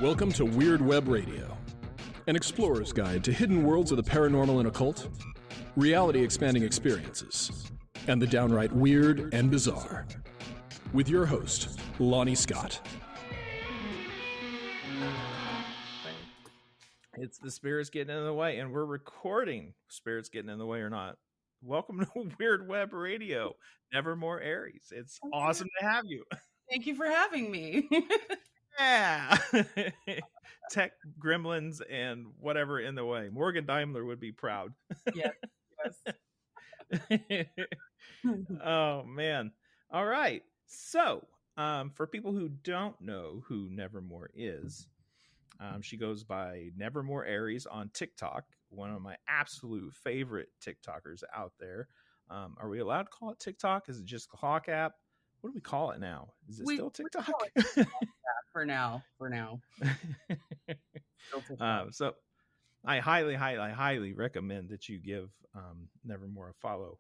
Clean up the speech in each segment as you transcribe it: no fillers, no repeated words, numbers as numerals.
Welcome to Weird Web Radio, an explorer's guide to hidden worlds of the paranormal and occult, reality-expanding experiences, and the downright weird and bizarre. With your host, Lonnie Scott. It's the spirits getting in the way, and we're recording spirits getting in the way or not. Welcome to Weird Web Radio, Nevermore Aries. It's awesome to have you. Thank you for having me. Yeah. Tech gremlins and whatever in the way. Morgan Daimler would be proud. Yes. Oh, man. All right. So, for people who don't know who Nevermore is, she goes by Nevermore Aries on TikTok, one of my absolute favorite TikTokers out there. Are we allowed to call it TikTok? Is it just a clock app? What do we call it now? Is it still TikTok? For now. So I highly recommend that you give Nevermore a follow.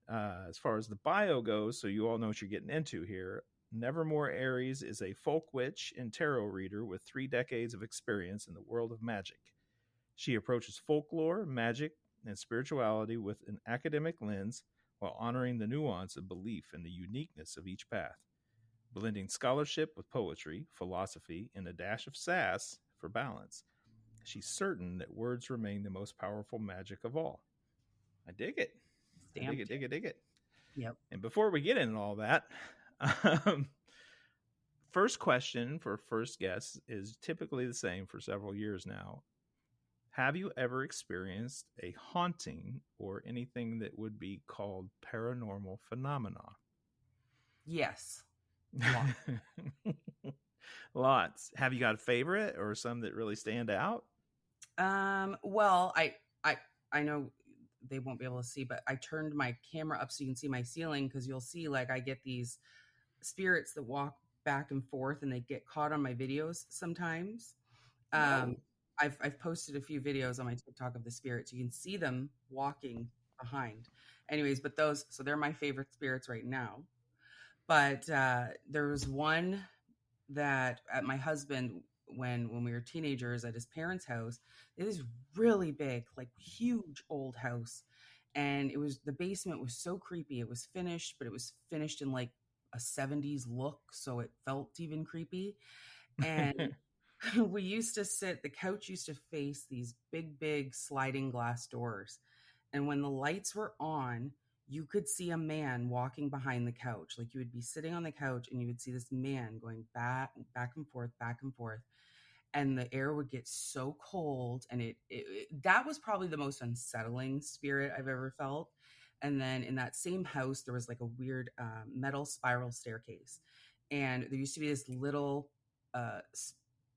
As far as the bio goes, so you all know what you're getting into here. Nevermore Aries is a folk witch and tarot reader with 3 decades of experience in the world of magic. She approaches folklore, magic, and spirituality with an academic lens while honoring the nuance of belief and the uniqueness of each path, blending scholarship with poetry, philosophy, and a dash of sass for balance. She's certain that words remain the most powerful magic of all. I dig it. Dig it. Yep. And before we get into all that, first question for first guest is typically the same for several years now. Have you ever experienced a haunting or anything that would be called paranormal phenomena? Yes. Lots. Have you got a favorite or some that really stand out? Well, I know they won't be able to see, but I turned my camera up so you can see my ceiling, because you'll see like I get these spirits that walk back and forth and they get caught on my videos sometimes. I've posted a few videos on my TikTok of the spirits. You can see them walking behind. Anyways, but those, so they're my favorite spirits right now. But there was one that my husband, when we were teenagers at his parents' house, it was really big, like huge old house. And the basement was so creepy. It was finished, but it was finished in like a 70s look. So it felt even creepy. And we used to the couch used to face these big sliding glass doors. And when the lights were on, you could see a man walking behind the couch. Like you would be sitting on the couch and you would see this man going back and forth. And the air would get so cold. And that was probably the most unsettling spirit I've ever felt. And then in that same house, there was like a weird metal spiral staircase. And there used to be this little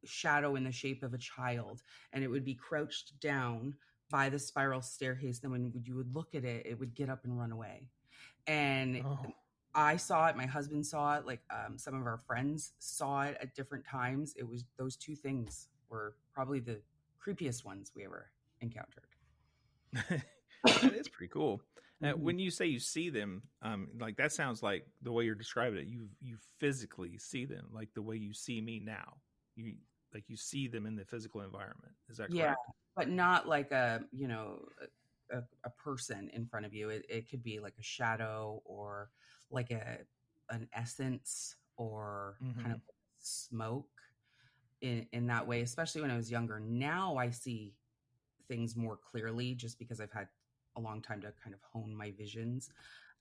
shadow in the shape of a child, and it would be crouched down by the spiral staircase. Then when you would look at it, it would get up and run away. And I saw it. My husband saw it. Like some of our friends saw it at different times. It was those 2 things were probably the creepiest ones we ever encountered. That is pretty cool. When you say you see them, like that sounds like the way you're describing it. You physically see them, like the way you see me now. You see them in the physical environment. Is that correct? Yeah, but not like a person in front of you. It could be like a shadow or like an essence or kind of smoke in that way, especially when I was younger. Now I see things more clearly just because I've had a long time to kind of hone my visions.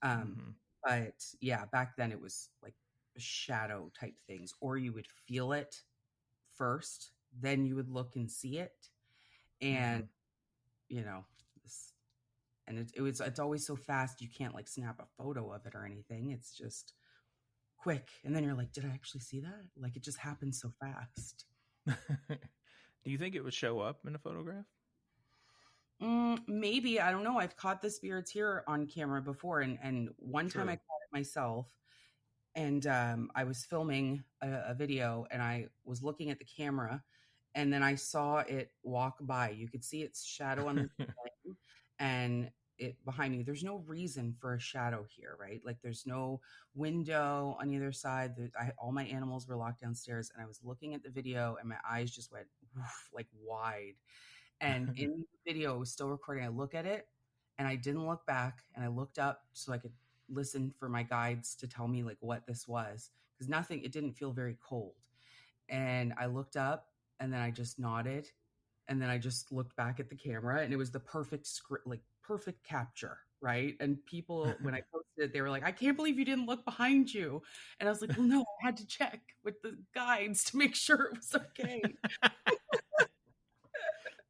But yeah, back then it was like shadow type things, or you would feel it first, then you would look and see it. And it's always so fast, you can't like snap a photo of it or anything. It's just quick, and then you're like, did I actually see that? Like it just happened so fast. Do you think it would show up in a photograph? Maybe, I don't know. I've caught the spirits here on camera before, and one time I caught it myself. And I was filming a video, and I was looking at the camera, and then I saw it walk by. You could see its shadow on the screen, and it behind me. There's no reason for a shadow here, right? Like there's no window on either side. All my animals were locked downstairs, and I was looking at the video, and my eyes just went like wide. And in the video, it was still recording. I look at it, and I didn't look back, and I looked up so I could listen for my guides to tell me like what this was, because it didn't feel very cold. And I looked up, and then I just nodded, and then I just looked back at the camera, and it was the perfect script, like perfect capture, right? And people, when I posted it, they were like, I can't believe you didn't look behind you. And I was like, well, no, I had to check with the guides to make sure it was okay.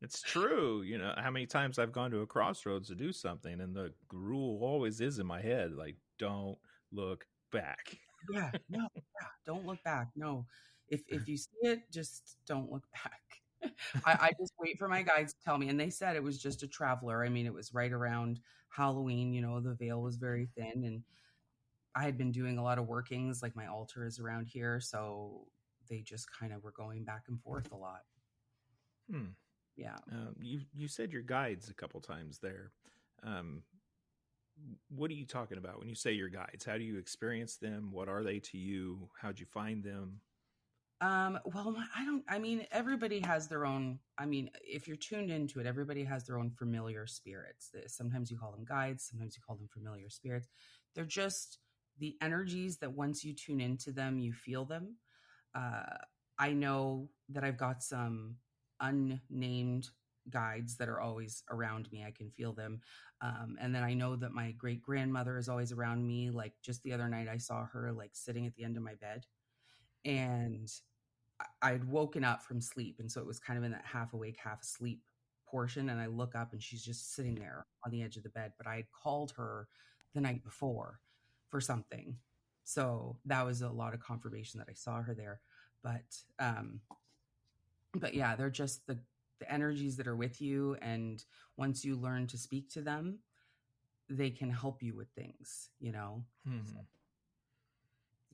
It's true. You know, how many times I've gone to a crossroads to do something, and the rule always is in my head, like, don't look back. Yeah, no, yeah, don't look back. No, if you see it, just don't look back. I just wait for my guides to tell me. And they said it was just a traveler. I mean, it was right around Halloween, you know, the veil was very thin, and I had been doing a lot of workings, like my altar is around here. So they just kind of were going back and forth a lot. Yeah. You said your guides a couple times there. What are you talking about when you say your guides? How do you experience them? What are they to you? How'd you find them? Well, I mean, everybody has their own, I mean, if you're tuned into it, everybody has their own familiar spirits. Sometimes you call them guides. Sometimes you call them familiar spirits. They're just the energies that once you tune into them, you feel them. I know that I've got some unnamed guides that are always around me. I can feel them. And then I know that my great grandmother is always around me. Like just the other night, I saw her like sitting at the end of my bed, and I'd woken up from sleep. And so it was kind of in that half awake, half asleep portion. And I look up, and she's just sitting there on the edge of the bed. But I had called her the night before for something. So that was a lot of confirmation that I saw her there. But yeah, they're just the energies that are with you. And once you learn to speak to them, they can help you with things, you know? So,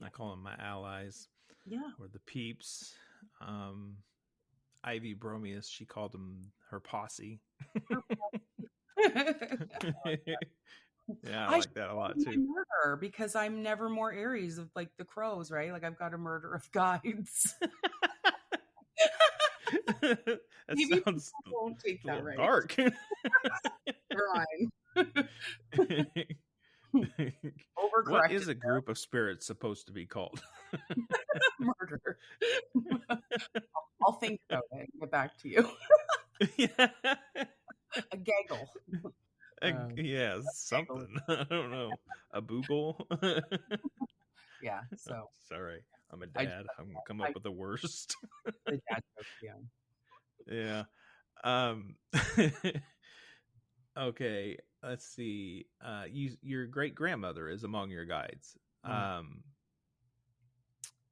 I call them my allies. Yeah. Or the peeps. Ivy Bromius, she called them her posse. Yeah, I like that a lot too. Murder, because I'm Nevermore Aries of like the crows, right? Like I've got a murder of guides. That Maybe sounds won't take that right. Dark. What is a group of spirits supposed to be called? Murder. I'll think about it and get back to you. Yeah. A gaggle. Yeah, something. I don't know. A boogle. Yeah. So sorry, I'm a dad. I'm gonna come up with the worst. The dad joke, yeah. Yeah. Okay. Let's see. Your great grandmother is among your guides.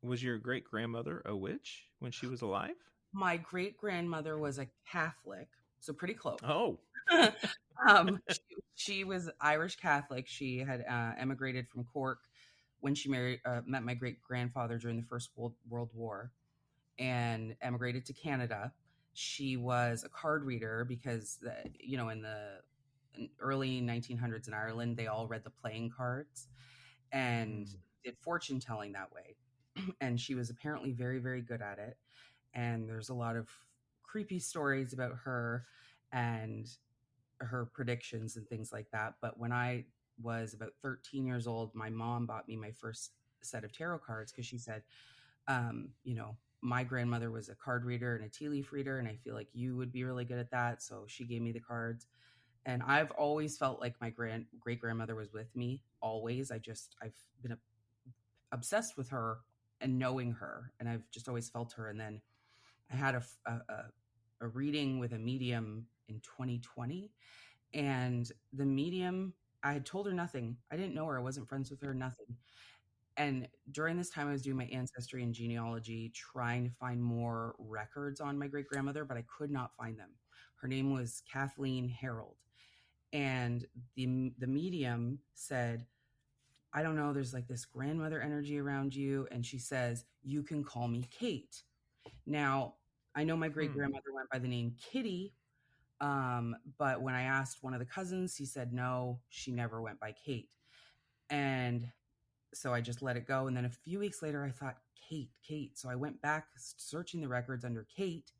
Was your great grandmother a witch when she was alive? My great grandmother was a Catholic, so pretty close. Oh. She was Irish Catholic. She had emigrated from Cork when she met my great grandfather during the First World War, and emigrated to Canada. She was a card reader because, you know, in the early 1900s in Ireland, they all read the playing cards and did fortune telling that way. And she was apparently very, very good at it. And there's a lot of creepy stories about her and her predictions and things like that. But when I was about 13 years old, my mom bought me my first set of tarot cards because she said, you know, my grandmother was a card reader and a tea leaf reader, and I feel like you would be really good at that. So she gave me the cards. And I've always felt like my great grandmother was with me always. I've been obsessed with her and knowing her, and I've just always felt her. And then I had a reading with a medium in 2020, and the medium, I had told her nothing. I didn't know her. I wasn't friends with her, nothing. And during this time, I was doing my ancestry and genealogy, trying to find more records on my great grandmother, but I could not find them. Her name was Kathleen Harold. And the medium said, I don't know, there's like this grandmother energy around you. And she says, you can call me Kate. Now, I know my great grandmother went by the name Kitty, But when I asked one of the cousins, he said, no, she never went by Kate. And so I just let it go. And then a few weeks later, I thought, Kate. So I went back searching the records under Kate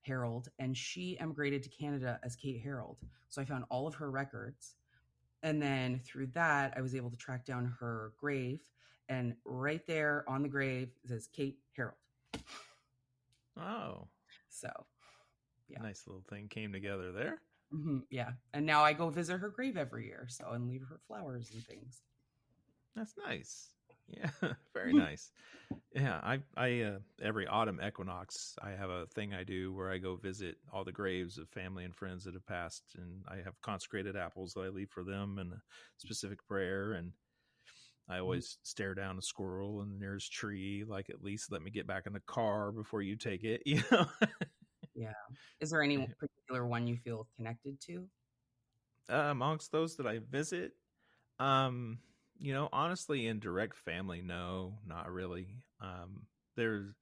Harold, and she emigrated to Canada as Kate Harold. So I found all of her records. And then through that, I was able to track down her grave. And right there on the grave, it says Kate Harold. Oh. So, yeah. Nice little thing came together there. Mm-hmm, yeah. And now I go visit her grave every year. So, and leave her flowers and things. That's nice. Yeah, very nice. Yeah, I every autumn equinox, I have a thing I do where I go visit all the graves of family and friends that have passed, and I have consecrated apples that I leave for them and a specific prayer, and I always stare down a squirrel in the nearest tree, like, at least let me get back in the car before you take it, you know? Yeah. Is there any particular one you feel connected to? Amongst those that I visit, you know, honestly, in direct family, no, not really. There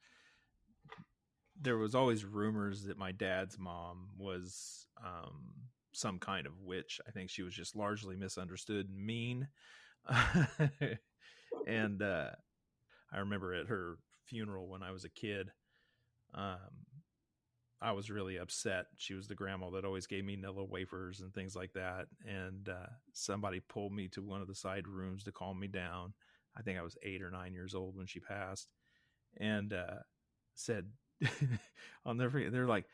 was always rumors that my dad's mom was some kind of witch. I think she was just largely misunderstood and mean. And I remember at her funeral when I was a kid, I was really upset. She was the grandma that always gave me Nilla wafers and things like that. And somebody pulled me to one of the side rooms to calm me down. I think I was 8 or 9 years old when she passed, and said, they're like,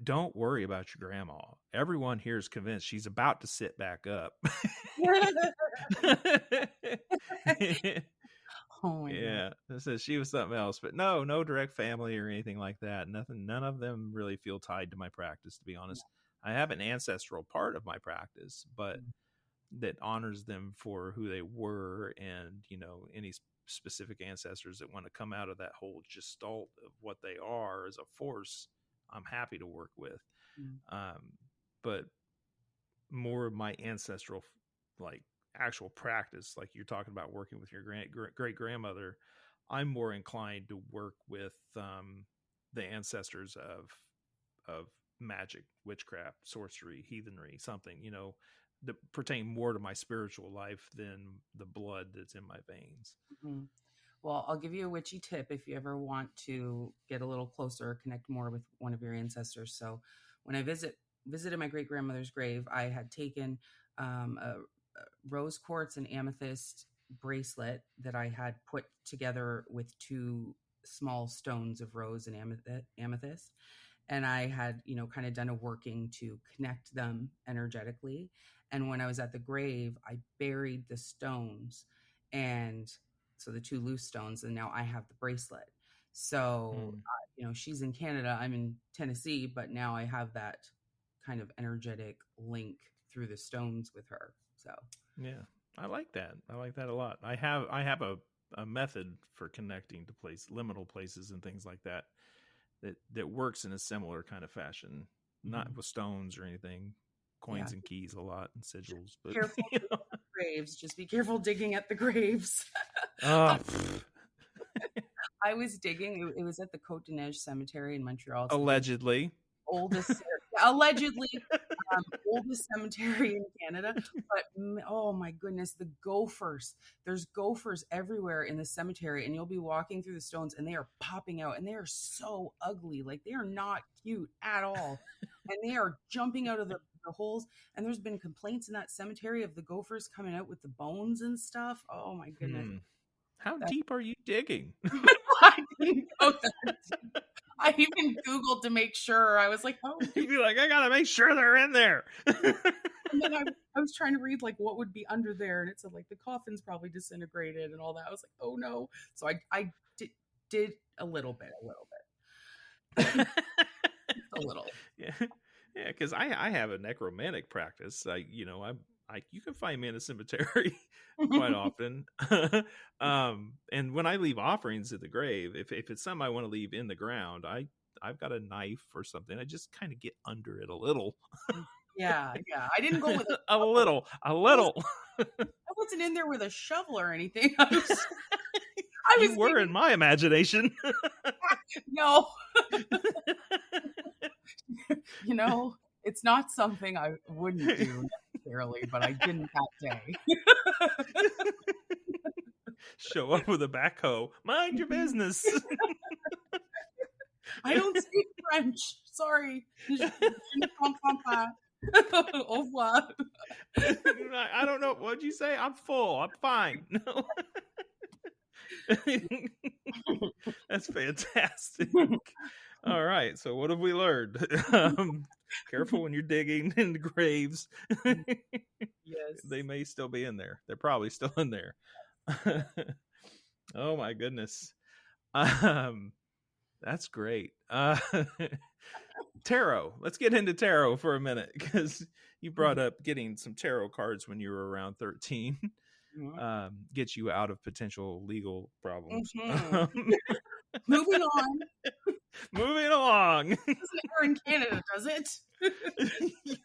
don't worry about your grandma. Everyone here is convinced she's about to sit back up. Oh my yeah, it says she was something else, but no direct family or anything like that. None of them really feel tied to my practice, to be honest. I have an ancestral part of my practice, but that honors them for who they were, and, you know, any specific ancestors that want to come out of that whole gestalt of what they are as a force, I'm happy to work with. But more of my ancestral, like, actual practice, like you're talking about working with your great grandmother, I'm more inclined to work with the ancestors of magic, witchcraft, sorcery, heathenry, something, you know, that pertain more to my spiritual life than the blood that's in my veins. Mm-hmm. Well, I'll give you a witchy tip if you ever want to get a little closer, connect more with one of your ancestors. So when I visited my great grandmother's grave, I had taken a rose quartz and amethyst bracelet that I had put together with 2 small stones of rose and amethyst. And I had, you know, kind of done a working to connect them energetically. And when I was at the grave, I buried the stones, and so the 2 loose stones, and now I have the bracelet. So, you know, she's in Canada, I'm in Tennessee, but now I have that kind of energetic link through the stones with her. So, yeah, I like that. I like that a lot. I have a method for connecting to liminal places and things like that works in a similar kind of fashion, not with stones or anything, coins and keys a lot, and sigils. But careful, you know. Graves. Just be careful digging at the graves. Oh. I was digging. It was at the Côte des Neiges Cemetery in Montreal. It's allegedly. Oldest cemetery in Canada. But oh my goodness, the gophers. There's gophers everywhere in the cemetery, and you'll be walking through the stones and they are popping out, and they are so ugly. Like, they are not cute at all. And they are jumping out of the holes. And there's been complaints in that cemetery of the gophers coming out with the bones and stuff. Oh my goodness. How deep are you digging? I didn't know that. I even Googled to make sure. I was like, oh. You'd be like, I gotta make sure they're in there. And then I was trying to read, like, what would be under there, and it said, like, the coffin's probably disintegrated and all that. I was like, oh no. So I did a little bit. A little. Yeah, because I have a necromantic practice. You can find me in a cemetery quite often. And when I leave offerings at the grave, if it's something I want to leave in the ground, I've got a knife or something. I just kind of get under it a little. Yeah. I didn't go with a little. I wasn't in there with a shovel or anything. You were in my imagination. No. You know, It's not something I wouldn't do necessarily, but I didn't that day. Show up with a backhoe. Mind your business. I don't speak French. Sorry. Au revoir. I don't know. What'd you say? I'm full. I'm fine. No. That's fantastic. All right. So what have we learned? Careful when you're digging in the graves. Yes. They may still be in there. They're probably still in there. Oh my goodness. That's great. Tarot. Let's get into tarot for a minute, because you brought up getting some tarot cards when you were around 13. Get you out of potential legal problems. Moving on. Moving along. Doesn't occur in Canada, does it?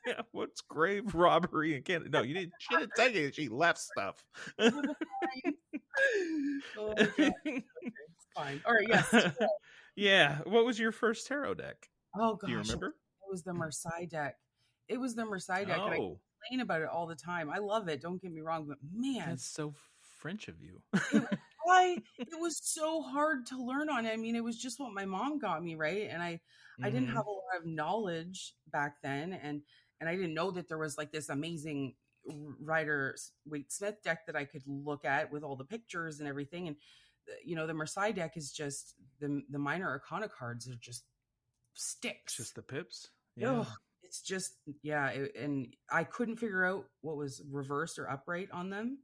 Yeah, what's grave robbery in Canada? No, she didn't take it. She left stuff. Oh my God. Okay, it's fine. All right, yes. Yeah. What was your first tarot deck? Oh gosh, do you remember? It was the Marseille deck. It was the Marseille deck, and I complain about it all the time. I love it. Don't get me wrong, but man, that's so French of you. It was so hard to learn on. I mean, it was just what my mom got me, right? And I didn't have a lot of knowledge back then, and I didn't know that there was like this amazing Rider Waite Smith deck that I could look at with all the pictures and everything. And the Marseille deck is just the minor arcana cards are just sticks. Just the pips. Yeah. Ugh, it's just and I couldn't figure out what was reversed or upright on them.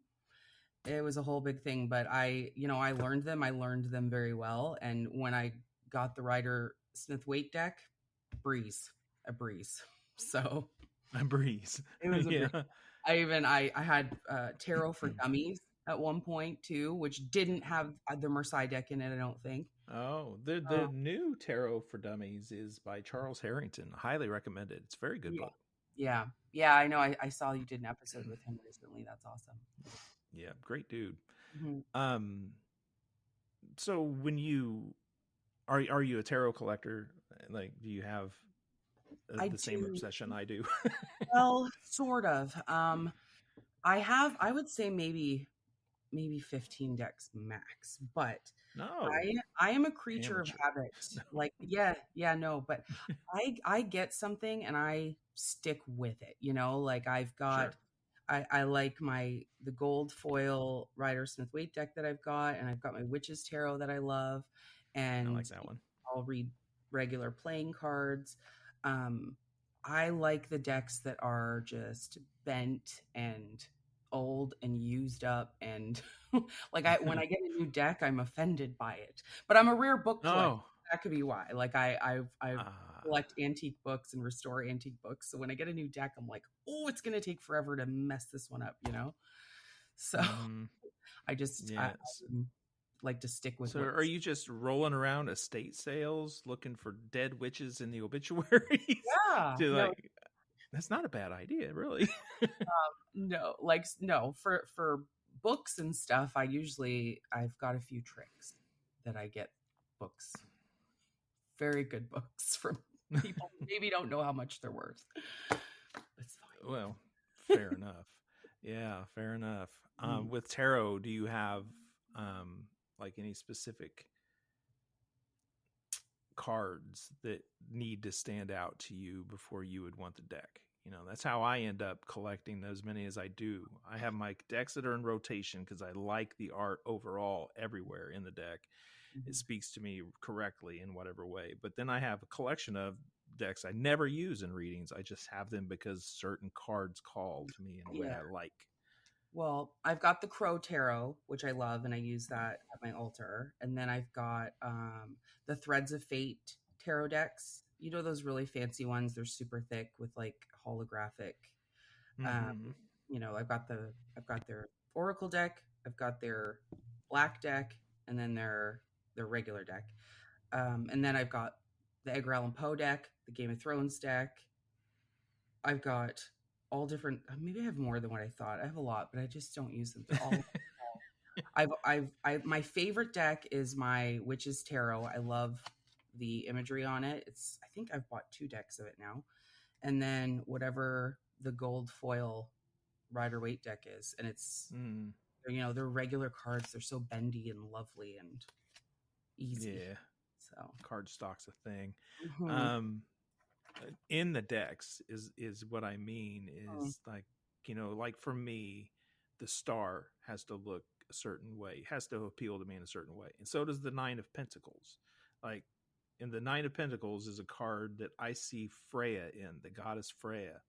It was a whole big thing, but I learned them. I learned them very well. And when I got the Rider Smith Waite deck, a breeze. So a breeze. It was a breeze. I had tarot for dummies at one point too, which didn't have the Marseille deck in it, I don't think. Oh, the new Tarot for Dummies is by Charles Harrington. Highly recommended. It's a very good book. Yeah, I know. I saw you did an episode with him recently. That's awesome. Yeah, great dude. Mm-hmm. So when you are you a tarot collector? Like, do you have the same obsession I do? Well, sort of. I would say maybe 15 decks max, but no, I am a creature of habit. Like, but I get something and I stick with it, like I've got, sure. I like the gold foil Rider Smith Waite deck that I've got, and I've got my Witches Tarot that I love, and I like that one. I'll read regular playing cards. I like the decks that are just bent and old and used up, and like when I get a new deck, I'm offended by it. But I'm a rare book collector. Oh. That could be why. Like I collect antique books and restore antique books. So when I get a new deck, I'm like, oh, it's gonna take forever to mess this one up, So I just I like to stick with. So are you just rolling around estate sales looking for dead witches in the obituaries? Yeah. That's not a bad idea, really. No, for books and stuff, I've got a few tricks that I get books, very good books from people who maybe don't know how much they're worth. It's fine. Well, fair enough. Yeah, fair enough. With tarot, do you have like any specific cards that need to stand out to you before you would want the deck? That's how I end up collecting as many as I do. I have my decks that are in rotation because I like the art overall everywhere in the deck. Mm-hmm. It speaks to me correctly in whatever way. But then I have a collection of decks I never use in readings. I just have them because certain cards call to me in a way I like. Well, I've got the Crow Tarot, which I love, and I use that at my altar. And then I've got the Threads of Fate tarot decks. Those really fancy ones. They're super thick with like holographic. I've got their Oracle deck. I've got their black deck, and then their regular deck. And then I've got the Edgar Allan Poe deck, the Game of Thrones deck. I've got all different. Maybe I have more than what I thought. I have a lot, but I just don't use them. My favorite deck is my Witches Tarot. I love the imagery on it. I think I've bought 2 decks of it now. and then whatever the gold foil Rider-Waite deck is. And it's, they're regular cards. They're so bendy and lovely and easy. Yeah. So Card stock's a thing. mhm. In the decks is what I mean is like, like for me, the star has to look a certain way, has to appeal to me in a certain way. And so does the Nine of Pentacles. Like, and the Nine of Pentacles is a card that I see Freya in, the goddess Freya.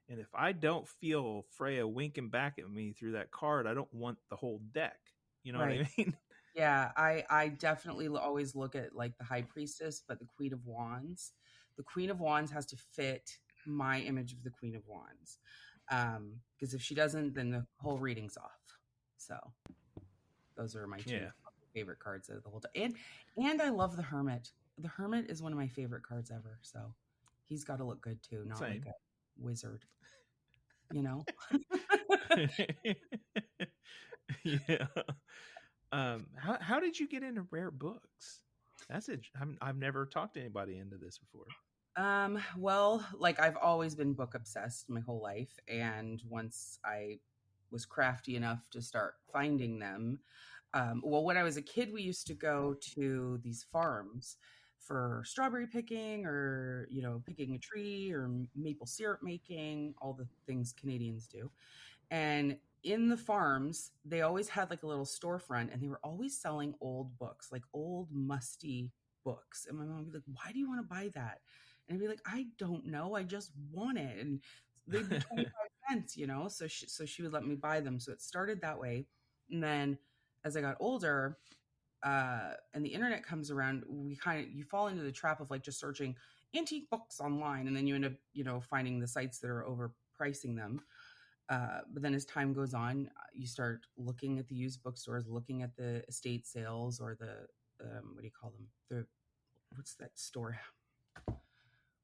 And if I don't feel Freya winking back at me through that card, I don't want the whole deck. You know Right. what I mean? Yeah, I definitely always look at like the High Priestess, but the Queen of Wands. The Queen of Wands has to fit my image of the Queen of Wands. Because if she doesn't, then the whole reading's off. So those are my two favorite cards of the whole time. And I love the Hermit. The Hermit is one of my favorite cards ever. So he's got to look good too, not like a wizard. Yeah. How did you get into rare books? That's it. I've never talked to anybody into this before. Well, like I've always been book obsessed my whole life, and once I was crafty enough to start finding them, well, when I was a kid, we used to go to these farms for strawberry picking, or picking a tree, or maple syrup making, all the things Canadians do. And in the farms, they always had like a little storefront, and they were always selling old books, like old musty books. And my mom would be like, "Why do you want to buy that?" And I'd be like, "I don't know. I just want it." And they'd be 25 cents, So she would let me buy them. So it started that way. And then as I got older, and the internet comes around, you fall into the trap of like just searching antique books online, and then you end up, finding the sites that are overpricing them. But then as time goes on, you start looking at the used bookstores, looking at the estate sales, or the what do you call them? What's that store?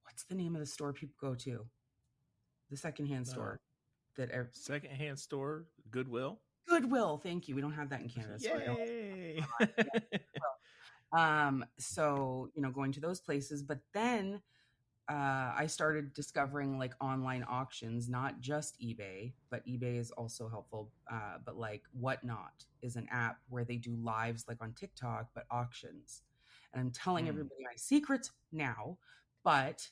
What's the name of the store people go to? The secondhand store. Secondhand store, Goodwill. Goodwill, thank you. We don't have that in Canada. Yay! So going to those places, but then I started discovering like online auctions, not just eBay, but eBay is also helpful. But like Whatnot is an app where they do lives like on TikTok, but auctions. And I'm telling everybody my secrets now, but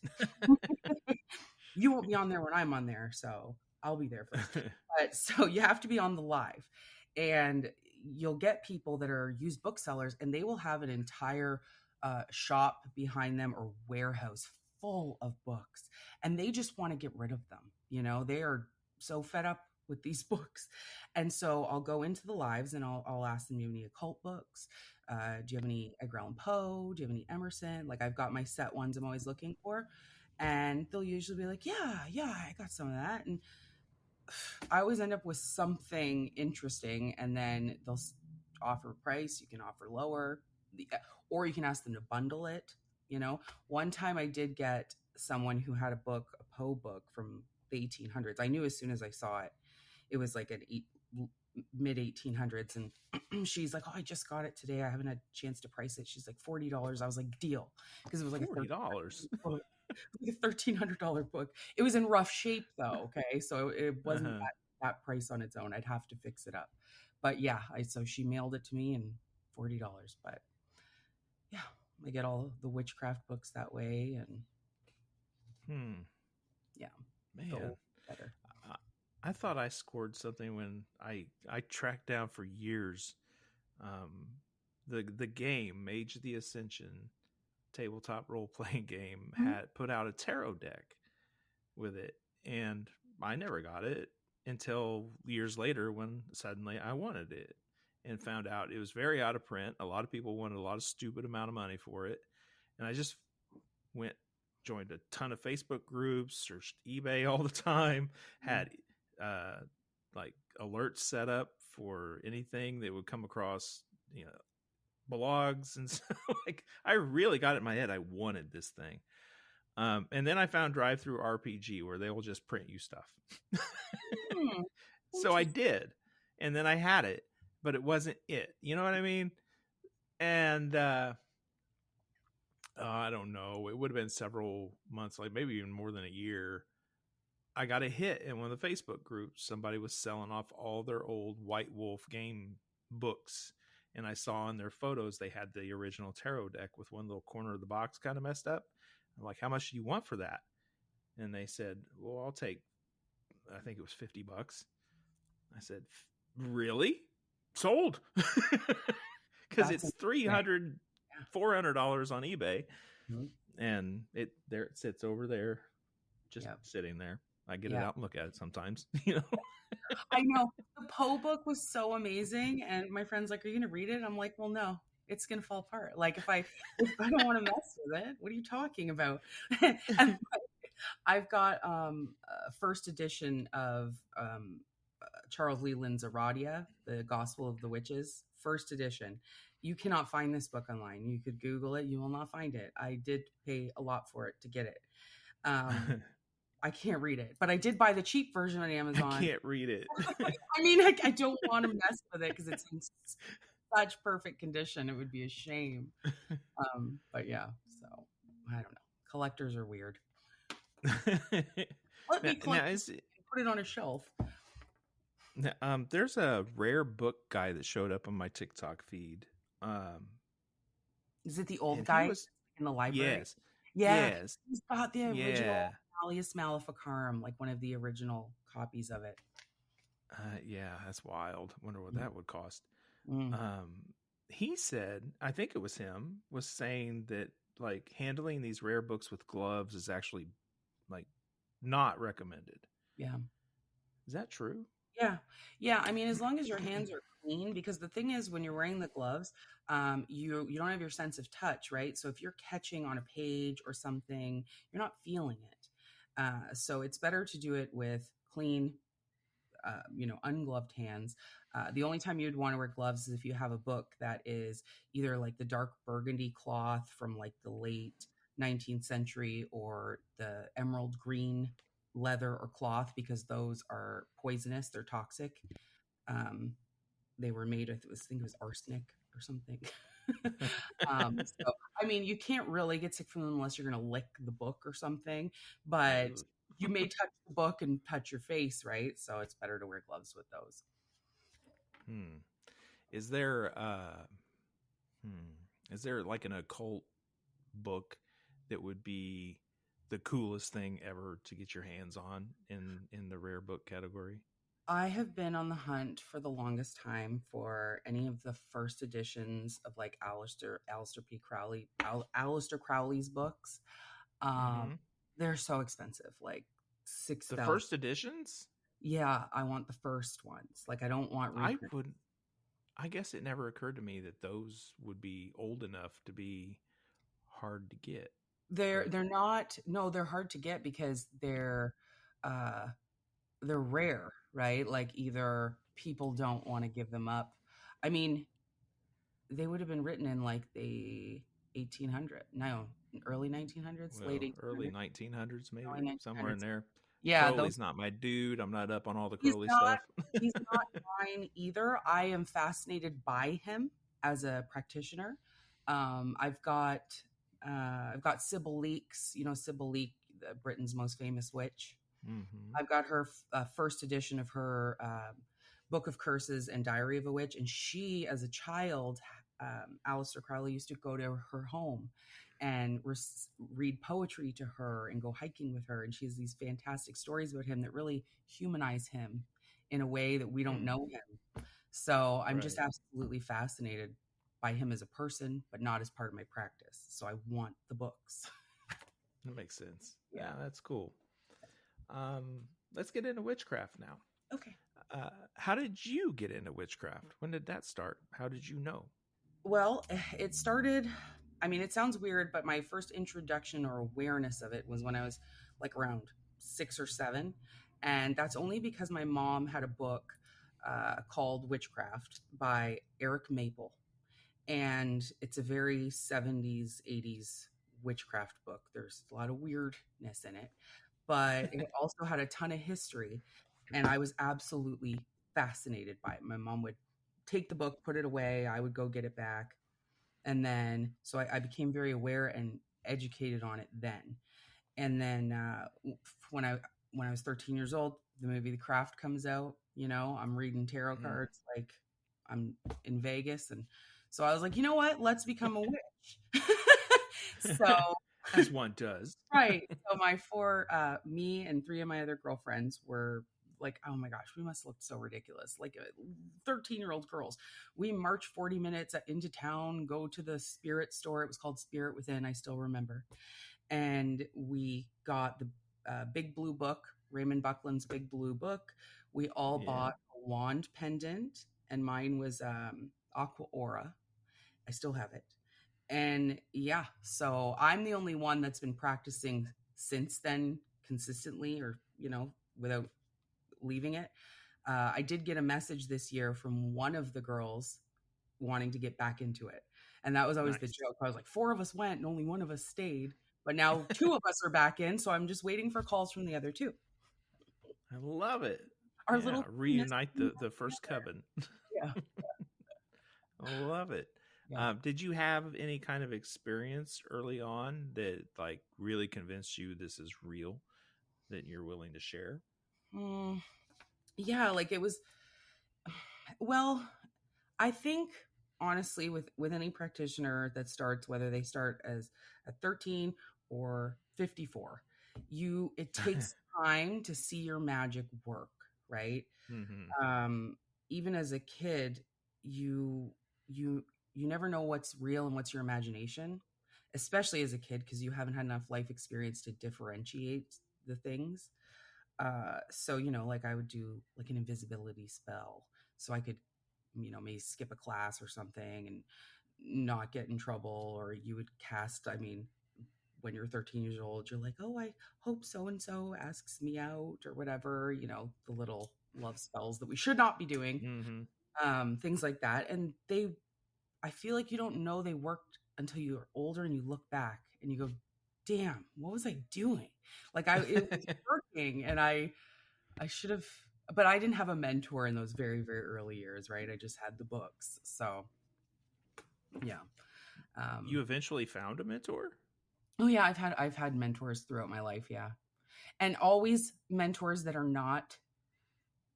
you won't be on there when I'm on there. So I'll be there first. But so you have to be on the live, and you'll get people that are used booksellers, and they will have an entire shop behind them, or warehouse full of books, and they just want to get rid of them. They are so fed up with these books. And so I'll go into the lives, and I'll ask them, "Do you have any occult books? Do you have any Edgar Allan Poe? Do you have any Emerson?" Like I've got my set ones I'm always looking for, and they'll usually be like, yeah, I got some of that. And I always end up with something interesting, and then they'll offer a price. You can offer lower, or you can ask them to bundle it. One time I did get someone who had a Poe book from the 1800s. I knew as soon as I saw it, it was like mid 1800s. And she's like, "Oh, I just got it today. I haven't had a chance to price it." She's like, $40. I was like, deal. Because it was like $40. Like a $1,300 book. It was in rough shape though. Okay. So it wasn't that price on its own. I'd have to fix it up. But yeah, so she mailed it to me, and $40. But yeah, I get all the witchcraft books that way. And yeah, man, better. I thought I scored something when I tracked down for years the game Mage of the Ascension tabletop role-playing game had put out a tarot deck with it, and I never got it until years later when suddenly I wanted it and found out it was very out of print. A lot of people wanted a lot of stupid amount of money for it, and I just joined a ton of Facebook groups, searched eBay all the time, had like alerts set up for anything that would come across, blogs, and so like I really got it in my head I wanted this thing. And then I found Drive Through RPG, where they will just print you stuff. So I did, and then I had it, but it wasn't it. You know what I mean? And I don't know. It would have been several months, like maybe even more than a year. I got a hit in one of the Facebook groups. Somebody was selling off all their old White Wolf game books. And I saw in their photos, they had the original tarot deck with one little corner of the box kind of messed up. I'm like, how much do you want for that? And they said, well, I'll take, I think it was $50. I said, really? Sold. Because it's $300, $400 on eBay. Mm-hmm. And it sits over there, just sitting there. I get it out and look at it sometimes, you know. I know. The Poe book was so amazing. And my friend's like, are you going to read it? I'm like, well, no, it's going to fall apart. Like, if I don't want to mess with it, what are you talking about? And I've got a first edition of Charles Leland's Aradia, the Gospel of the Witches, first edition. You cannot find this book online. You could Google it. You will not find it. I did pay a lot for it to get it. I can't read it, but I did buy the cheap version on Amazon. I can't read it. I mean, I don't want to mess with it because it's in such perfect condition. It would be a shame. But yeah, so I don't know. Collectors are weird. Let me collect it and put it on a shelf. There's a rare book guy that showed up on my TikTok feed. Is it the old guy in the library? Yes. Yeah. Yes. He's got the original Malleus Maleficarum, like one of the original copies of it. Yeah, that's wild. Wonder what that would cost. He said, I think it was him, was saying that like handling these rare books with gloves is actually like not recommended. Yeah. Is that true? Yeah. Yeah. I mean, as long as your hands are clean, because the thing is when you're wearing the gloves, you don't have your sense of touch, right? So if you're catching on a page or something, you're not feeling it. So it's better to do it with clean, ungloved hands. The only time you'd want to wear gloves is if you have a book that is either like the dark burgundy cloth from like the late 19th century or the emerald green leather or cloth, because those are poisonous. They're toxic. They were made with, I think it was arsenic or something. So, I mean, you can't really get sick from them unless you're going to lick the book or something, but you may touch the book and touch your face, right? So it's better to wear gloves with those. Is there like an occult book that would be the coolest thing ever to get your hands on in the rare book category? I have been on the hunt for the longest time for any of the first editions of like Aleister Crowley's books. They're so expensive, like $6,000. The first editions? Yeah, I want the first ones. Like, I don't want reprints. I guess it never occurred to me that those would be old enough to be hard to get. They're not. No, they're hard to get because they're rare, right? Like either people don't want to give them up. I mean, they would have been written in like the early 1900s, late 1800s. Early 1900s, maybe somewhere in there. Yeah, Crowley's not my dude. I'm not up on all the Crowley stuff. He's not mine either. I am fascinated by him as a practitioner. I've got Sybil Leek's, Sybil Leek, Britain's most famous witch. Mm-hmm. I've got her first edition of her Book of Curses and Diary of a Witch. And she, as a child, Aleister Crowley used to go to her home and read poetry to her and go hiking with her. And she has these fantastic stories about him that really humanize him in a way that we don't know him. So I'm just absolutely fascinated by him as a person, but not as part of my practice. So I want the books. That makes sense. Yeah, that's cool. Let's get into witchcraft now. Okay. How did you get into witchcraft? When did that start? How did you know? Well, it started, I mean, it sounds weird, but my first introduction or awareness of it was when I was like around 6 or 7. And that's only because my mom had a book called Witchcraft by Eric Maple. And it's a very 70s, 80s witchcraft book. There's a lot of weirdness in it, but it also had a ton of history. And I was absolutely fascinated by it. My mom would take the book, put it away. I would go get it back. And then, so I became very aware and educated on it then. And then when I was 13 years old, the movie The Craft comes out. You know, I'm reading tarot cards like I'm in Vegas, and so I was like, you know what? Let's become a witch. So as one does, right. So me and 3 of my other girlfriends were like, oh my gosh, we must look so ridiculous, like 13-year-old girls. We marched 40 minutes into town, go to the spirit store. It was called Spirit Within. I still remember. And we got the Big Blue Book, Raymond Buckland's Big Blue Book. We all bought a wand pendant, and mine was Aqua Aura. I still have it. And yeah, so I'm the only one that's been practicing since then consistently, or, you know, without leaving it. I did get a message this year from one of the girls wanting to get back into it. And that was always the joke. I was like, 4 of us went and only 1 of us stayed. But now 2 of us are back in, so I'm just waiting for calls from the other 2. I love it. Our little reunite the first coven. Yeah. I love it. Yeah. Did you have any kind of experience early on that like really convinced you this is real, that you're willing to share? Yeah, like it was, well, I think honestly with any practitioner that starts, whether they start as at 13 or 54, it takes time to see your magic work, right? Mm-hmm. Even as a kid, you never know what's real and what's your imagination, especially as a kid, because you haven't had enough life experience to differentiate the things. So, you know, like I would do like an invisibility spell so I could, you know, maybe skip a class or something and not get in trouble. Or you would cast, I mean, when you're 13 years old, you're like, oh, I hope so-and-so asks me out or whatever, you know, the little love spells that we should not be doing, things like that. And I feel like you don't know they worked until you're older and you look back and you go, damn, what was I doing? Like it was working, and I should have, but I didn't have a mentor in those very, very early years, right? I just had the books. So yeah. You eventually found a mentor? Oh yeah, I've had mentors throughout my life, yeah. And always mentors that are not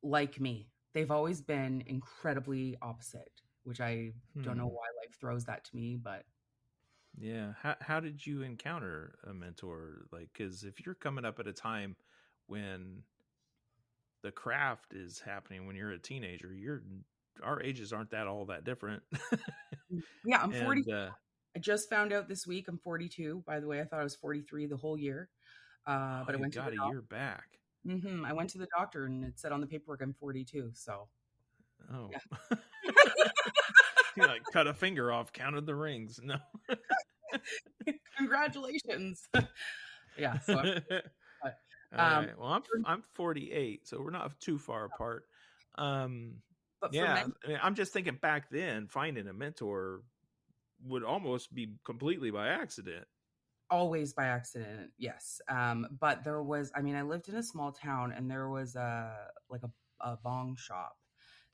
like me. They've always been incredibly opposite, which I don't know why life throws that to me, but yeah. How did you encounter a mentor? Like, because if you're coming up at a time when the craft is happening, when you're a teenager, our ages aren't all that different. Yeah, I'm 40. I just found out this week I'm 42. By the way, I thought I was 43 the whole year. But I went to the a year back. I went to the doctor and it said on the paperwork I'm 42. So, yeah. You like cut a finger off, counted the rings. No. Congratulations. Yeah. So all right. Well, I'm 48, so we're not too far apart. But yeah, I'm just thinking back then, finding a mentor would almost be completely by accident. Always by accident, yes. But there was, I mean, I lived in a small town, and there was a bong shop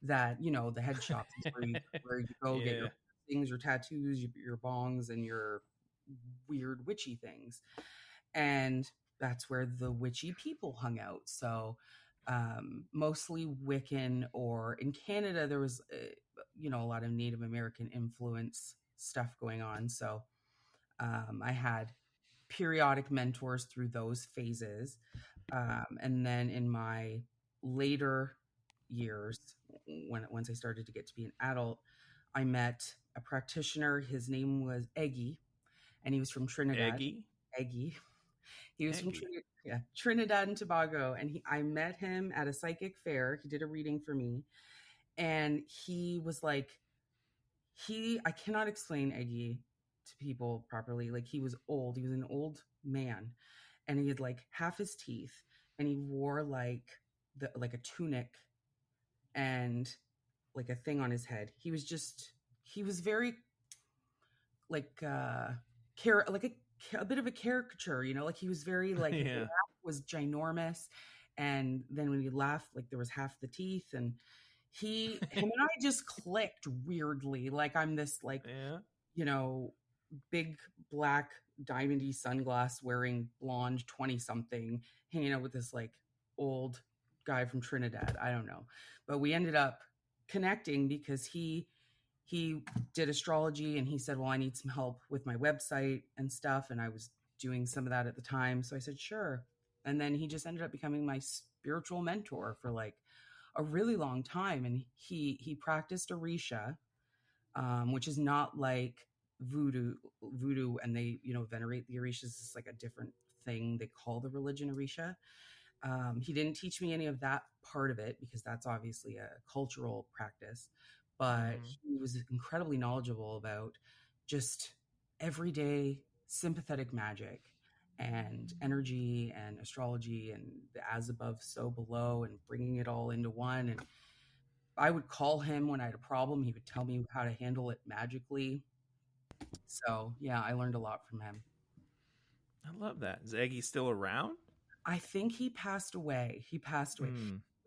that, you know, the head shop where you go get your things, your tattoos, your bongs, and your weird witchy things. And that's where the witchy people hung out. So mostly Wiccan, or in Canada, there was, you know, a lot of Native American influence stuff going on. So I had periodic mentors through those phases. And then in my later years, once I started to get to be an adult, I met a practitioner. His name was Eggy, and he was from Trinidad. Eggy. He was from Trinidad and Tobago, and I met him at a psychic fair. He did a reading for me, and he was like, I cannot explain Eggy to people properly. Like, he was old. He was an old man, and he had like half his teeth, and he wore like a tunic and like a thing on his head. He was very like a bit of a caricature, you know, like he was very like his laugh was ginormous, and then when he laughed, like there was half the teeth, and him and I just clicked weirdly. Like I'm this like you know, big black diamondy sunglass wearing blonde 20 something hanging out with this like old guy from Trinidad. I don't know. But we ended up connecting because he did astrology and he said, well, I need some help with my website and stuff. And I was doing some of that at the time. So I said, sure. And then he just ended up becoming my spiritual mentor for like a really long time. And he practiced Orisha, which is not like voodoo, and they, you know, venerate the Orishas. It's like a different thing. They call the religion Orisha. He didn't teach me any of that part of it because that's obviously a cultural practice, but he was incredibly knowledgeable about just everyday sympathetic magic and energy and astrology and the as above, so below, and bringing it all into one. And I would call him when I had a problem. He would tell me how to handle it magically. So yeah, I learned a lot from him. I love that. Is Eggy still around? I think he passed away. He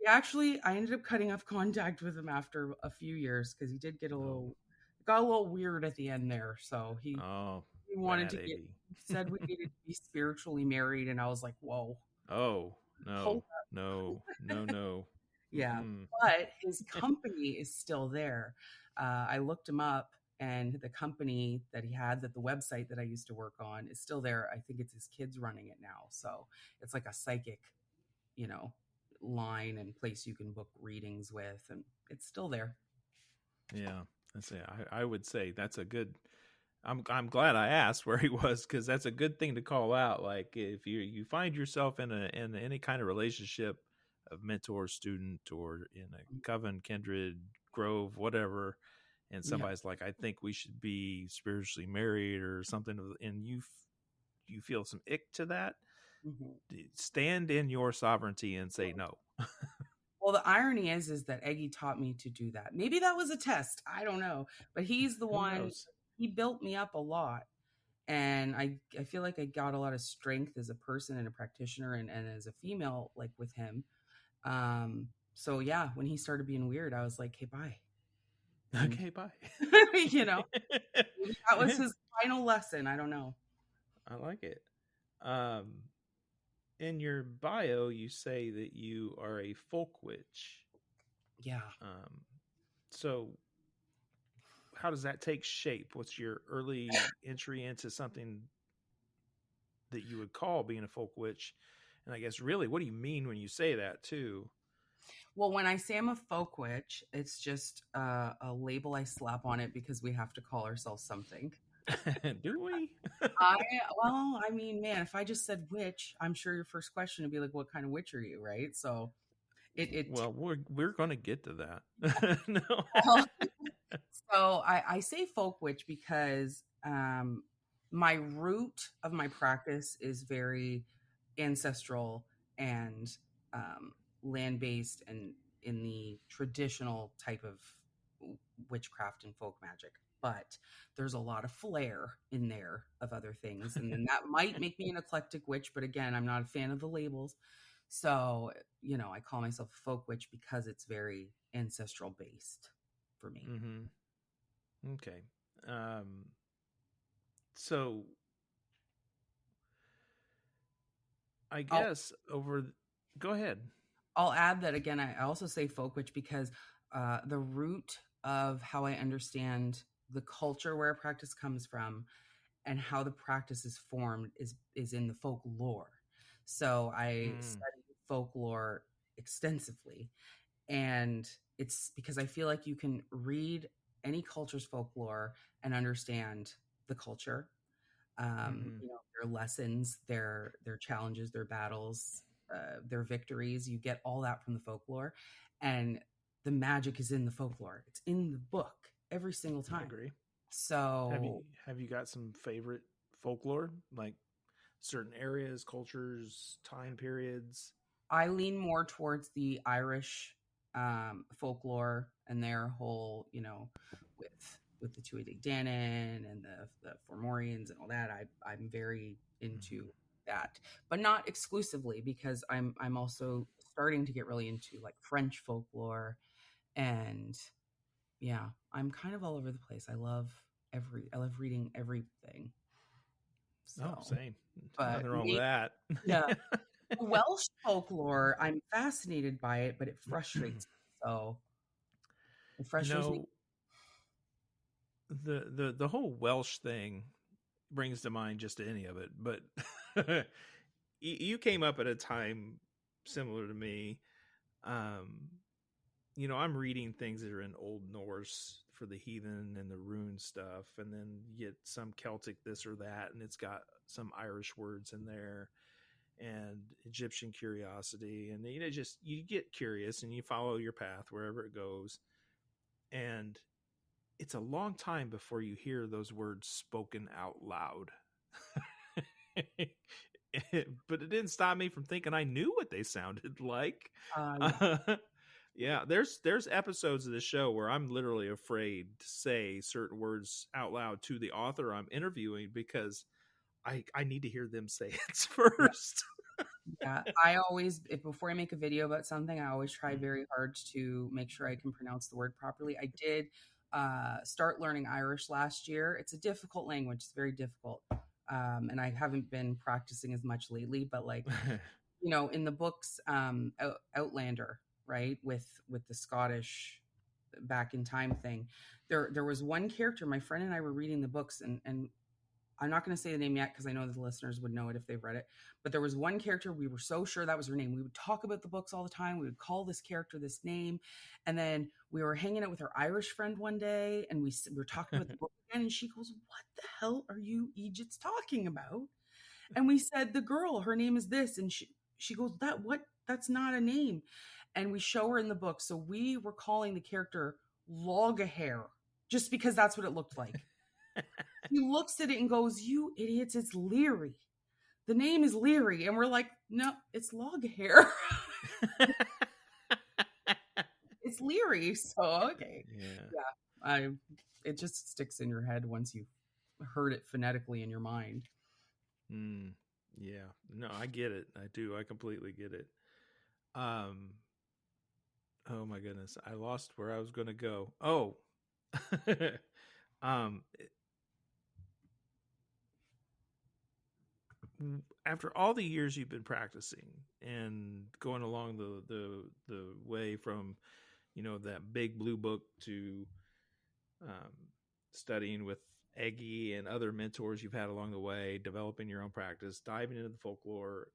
actually, I ended up cutting off contact with him after a few years because he did get got a little weird at the end there. So he wanted to said we needed to be spiritually married, and I was like, whoa. Oh no. Yeah, but his company is still there. I looked him up, and the company that he had, that the website that I used to work on, is still there. I think it's his kids running it now. So it's like a psychic, you know, line and place you can book readings with, and it's still there. Yeah, that's it. I would say that's a good. I'm glad I asked where he was, because that's a good thing to call out. Like if you find yourself in any kind of relationship of mentor student, or in a coven, kindred, grove, whatever, and somebody's like, I think we should be spiritually married or something, and you feel some ick to that, stand in your sovereignty and say no. Well, the irony is that Eggy taught me to do that. Maybe that was a test. I don't know. But he's the one, he built me up a lot. And I feel like I got a lot of strength as a person and a practitioner, and as a female, like with him. So yeah, when he started being weird, I was like, hey, bye. Okay, bye. You know, maybe that was his final lesson. I don't know. I like it. In your bio, you say that you are a folk witch. Yeah. So how does that take shape? What's your early entry into something that you would call being a folk witch? And I guess really, what do you mean when you say that too? Well, when I say I'm a folk witch, it's just a label I slap on it because we have to call ourselves something. Do we? I mean, man, if I just said witch, I'm sure your first question would be like, what kind of witch are you, right? So well, we're going to get to that. No. So I say folk witch because my root of my practice is very ancestral and land-based, and in the traditional type of witchcraft and folk magic. But there's a lot of flair in there of other things. And then that might make me an eclectic witch. But again, I'm not a fan of the labels. So, you know, I call myself a folk witch because it's very ancestral based for me. Mm-hmm. Okay. So I guess go ahead. I'll add that again. I also say folk witch because the root of how I understand the culture where a practice comes from and how the practice is formed is in the folklore. So I study folklore extensively, and it's because I feel like you can read any culture's folklore and understand the culture. You know, their lessons, their challenges, their battles, their victories. You get all that from the folklore, and the magic is in the folklore. It's in the book every single time. I agree. So have you got some favorite folklore, like certain areas, cultures, time periods? I lean more towards the Irish folklore and their whole, you know, with the Tuatha Danann and the Fomorians and all that. I'm very into that, but not exclusively, because I'm also starting to get really into like French folklore, and yeah, I'm kind of all over the place. I love I love reading everything. So, Oh, same. but Nothing wrong with that. yeah, Welsh folklore, I'm fascinated by it, but it frustrates me. So it You frustrates me. know, the whole Welsh thing brings to mind just any of it, but you came up at a time similar to me. I'm reading things that are in Old Norse for the heathen and the rune stuff, and then you get some Celtic this or that, and it's got some Irish words in there and Egyptian curiosity, and just you get curious and you follow your path wherever it goes, and it's a long time before you hear those words spoken out loud. But it didn't stop me from thinking I knew what they sounded like. Yeah. Yeah, there's episodes of the show where I'm literally afraid to say certain words out loud to the author I'm interviewing because I need to hear them say it first. Yeah, I always, if before I make a video about something, I always try very hard to make sure I can pronounce the word properly. I did start learning Irish last year. It's a difficult language; it's very difficult, and I haven't been practicing as much lately. But like, in the books, Outlander, right, with the Scottish back in time thing, there was one character. My friend and I were reading the books, and I'm not going to say the name yet because I know that the listeners would know it if they've read it. But there was one character, we were so sure that was her name. We would talk about the books all the time. We would call this character this name. And then we were hanging out with her Irish friend one day, and we were talking about the book again. And she goes, "What the hell are you Egypts talking about?" And we said, "The girl, her name is this." And she goes, That's not a name." And we show her in the book. So we were calling the character Logahare just because that's what it looked like. He looks at it and goes, "You idiots, it's Leary. The name is Leary." And we're like, "No, it's Loghair." It's Leary. So, okay. Yeah. It just sticks in your head once you've heard it phonetically in your mind. Yeah. No, I get it. I do. I completely get it. Oh my goodness. I lost where I was going to go. Oh, after all the years you've been practicing and going along the way from that big blue book to studying with Eggy and other mentors you've had along the way, developing your own practice, diving into the folklore,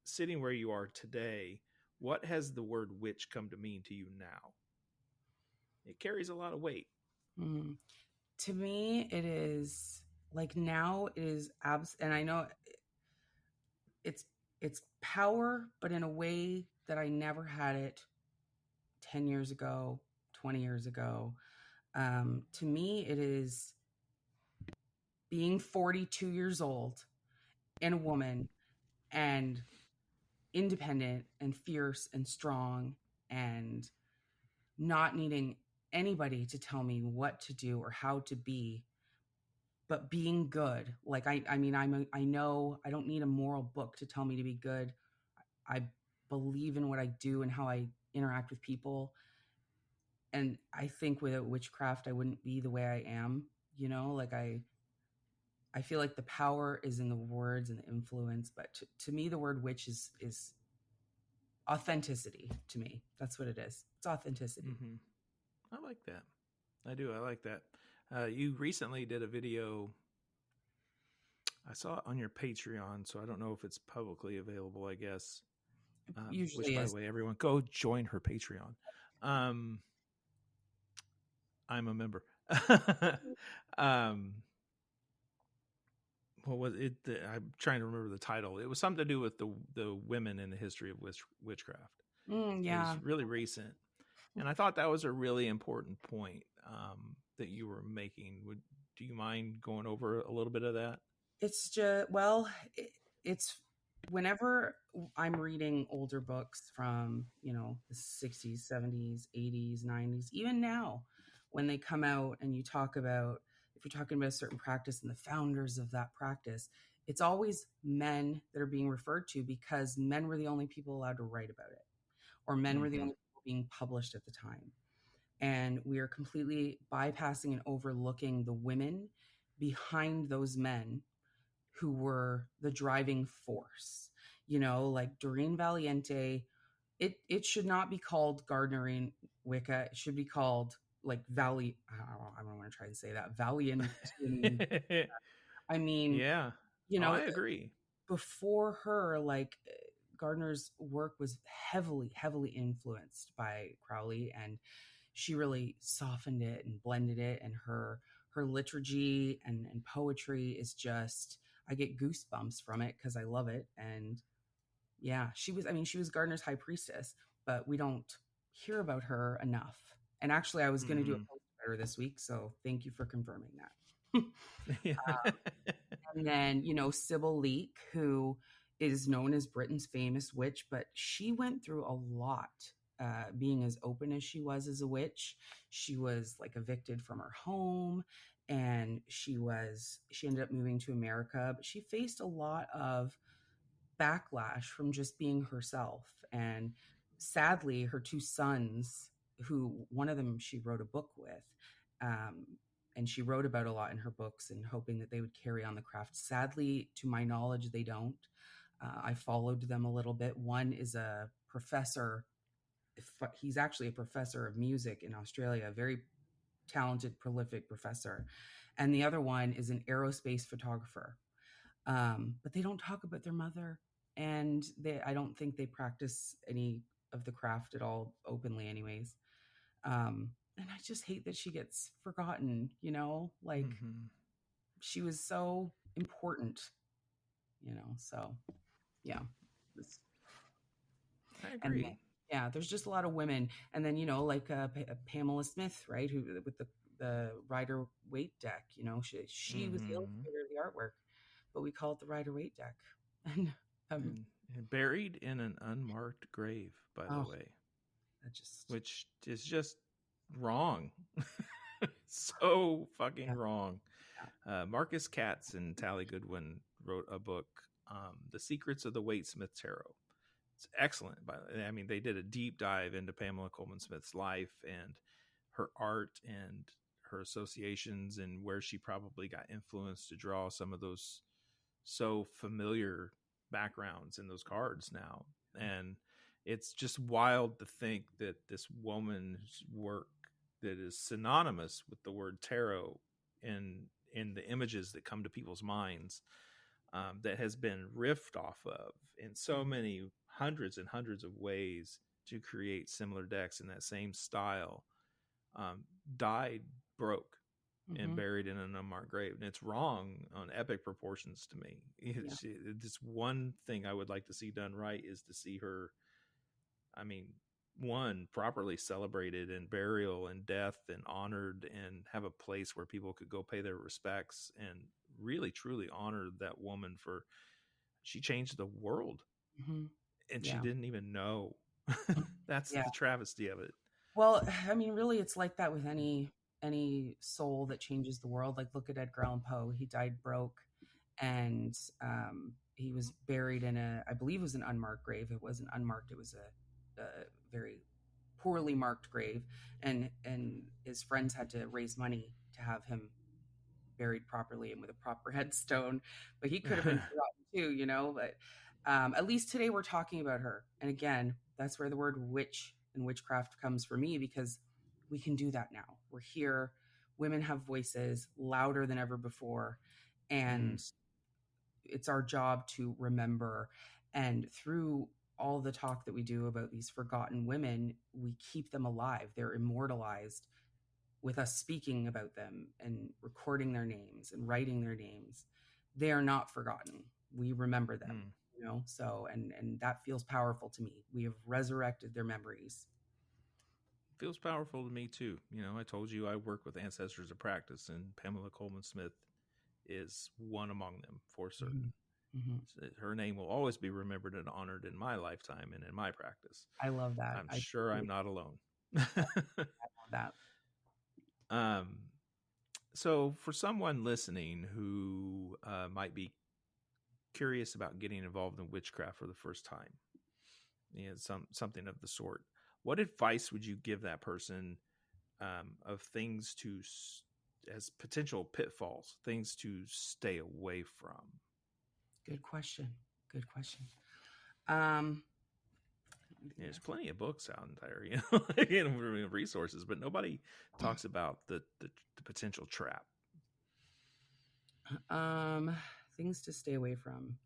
sitting where you are today, what has the word witch come to mean to you now? It carries a lot of weight. To me, it is like now it is and I know it's power, but in a way that I never had it 10 years ago, 20 years ago. To me, it is being 42 years old and a woman and independent and fierce and strong and not needing anybody to tell me what to do or how to be, but being good. Like, I mean, I know I don't need a moral book to tell me to be good. I believe in what I do and how I interact with people. And I think without witchcraft, I wouldn't be the way I am, like I feel like the power is in the words and the influence, but to me, the word witch is authenticity. To me, that's what it is. It's authenticity. Mm-hmm. I like that. I do. I like that. You recently did a video. I saw it on your Patreon, so I don't know if it's publicly available, I guess. Usually which, by is. the way, everyone go join her Patreon. I'm a member. What was it? I'm trying to remember the title. It was something to do with the women in the history of witchcraft. Yeah. It was really recent. And I thought that was a really important point that you were making. Do you mind going over a little bit of that? It's just, it's whenever I'm reading older books from, the 60s, 70s, 80s, 90s, even now, when they come out and you talk about, if you're talking about a certain practice and the founders of that practice, it's always men that are being referred to because men were the only people allowed to write about it, or men were the only people being published at the time. And we are completely bypassing and overlooking the women behind those men who were the driving force. You know, like Doreen Valiente, it should not be called Gardenering Wicca. It should be called like I don't want to try and say that. Valiant. I mean, Yeah. you Oh, know, I agree. before her, like Gardner's work was heavily influenced by Crowley, and she really softened it and blended it. And her liturgy and poetry is just, I get goosebumps from it because I love it. And yeah, she was Gardner's high priestess, but we don't hear about her enough. And actually, I was going to do a post about her this week, so thank you for confirming that. Yeah. And then, you know, Sybil Leek, who is known as Britain's famous witch, but she went through a lot being as open as she was as a witch. She was like evicted from her home, and she ended up moving to America, but she faced a lot of backlash from just being herself. And sadly, her two sons, who one of them she wrote a book with, um, and she wrote about a lot in her books and hoping that they would carry on the craft. Sadly, to my knowledge, they don't. I followed them a little bit. One is a professor. He's actually a professor of music in Australia, a very talented, prolific professor. And the other one is an aerospace photographer. But they don't talk about their mother, and I don't think they practice any of the craft at all openly anyways. And I just hate that she gets forgotten, you know, like she was so important, you know. So yeah. I And agree. yeah, there's just a lot of women. And then, you know, like Pamela Smith, right, who with the Rider Waite deck, you know, she was the illustrator of the artwork, but we call it the Rider Waite deck. And and buried in an unmarked grave, by the way, which is just wrong. So fucking wrong. Marcus Katz and Tally Goodwin wrote a book, The Secrets of the Waite Smith Tarot. It's excellent. I mean, they did a deep dive into Pamela Coleman Smith's life and her art and her associations and where she probably got influenced to draw some of those so familiar backgrounds in those cards now. And it's just wild to think that this woman's work that is synonymous with the word tarot in the images that come to people's minds, that has been riffed off of in so many hundreds and hundreds of ways to create similar decks in that same style, died, broke, and buried in an unmarked grave. And it's wrong on epic proportions to me. This one thing I would like to see done right is to see her, I mean, one, properly celebrated and burial and death and honored, and have a place where people could go pay their respects and really truly honor that woman for, she changed the world and she didn't even know. That's the travesty of it. Well, I mean, really, it's like that with any soul that changes the world. Like, look at Edgar Allan Poe. He died broke, and he was buried in I believe it was an unmarked grave. It wasn't unmarked. It was a very poorly marked grave, and his friends had to raise money to have him buried properly and with a proper headstone. But he could have been forgotten too, you know. But at least today we're talking about her. And again, that's where the word witch and witchcraft comes for me, because we can do that now. We're here. Women have voices louder than ever before. And it's our job to remember. And through all the talk that we do about these forgotten women, we keep them alive. They're immortalized with us speaking about them and recording their names and writing their names. They are not forgotten. We remember them, you know? So, and that feels powerful to me. We have resurrected their memories. Feels powerful to me too. You know, I told you I work with Ancestors of Practice, and Pamela Coleman Smith is one among them for certain. Her name will always be remembered and honored in my lifetime and in my practice. I love that. I'm sure I'm not alone. I love that. So for someone listening who might be curious about getting involved in witchcraft for the first time, you know, something of the sort, what advice would you give that person of things as potential pitfalls, things to stay away from? Good question. There's plenty of books out there, resources, but nobody talks about the potential trap. Things to stay away from.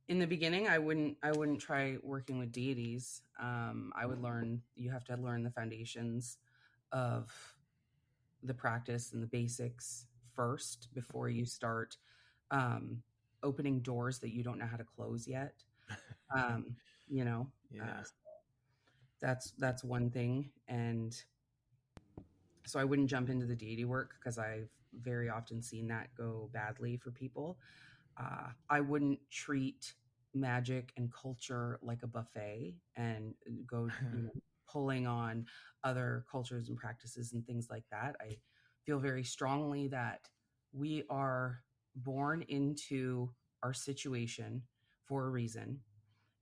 In the beginning, I wouldn't try working with deities. You have to learn the foundations of the practice and the basics first before you start opening doors that you don't know how to close yet. Yeah. That's one thing. And so I wouldn't jump into the deity work because I've very often seen that go badly for people. I wouldn't treat magic and culture like a buffet and go pulling on other cultures and practices and things like that. I feel very strongly that we are born into our situation for a reason.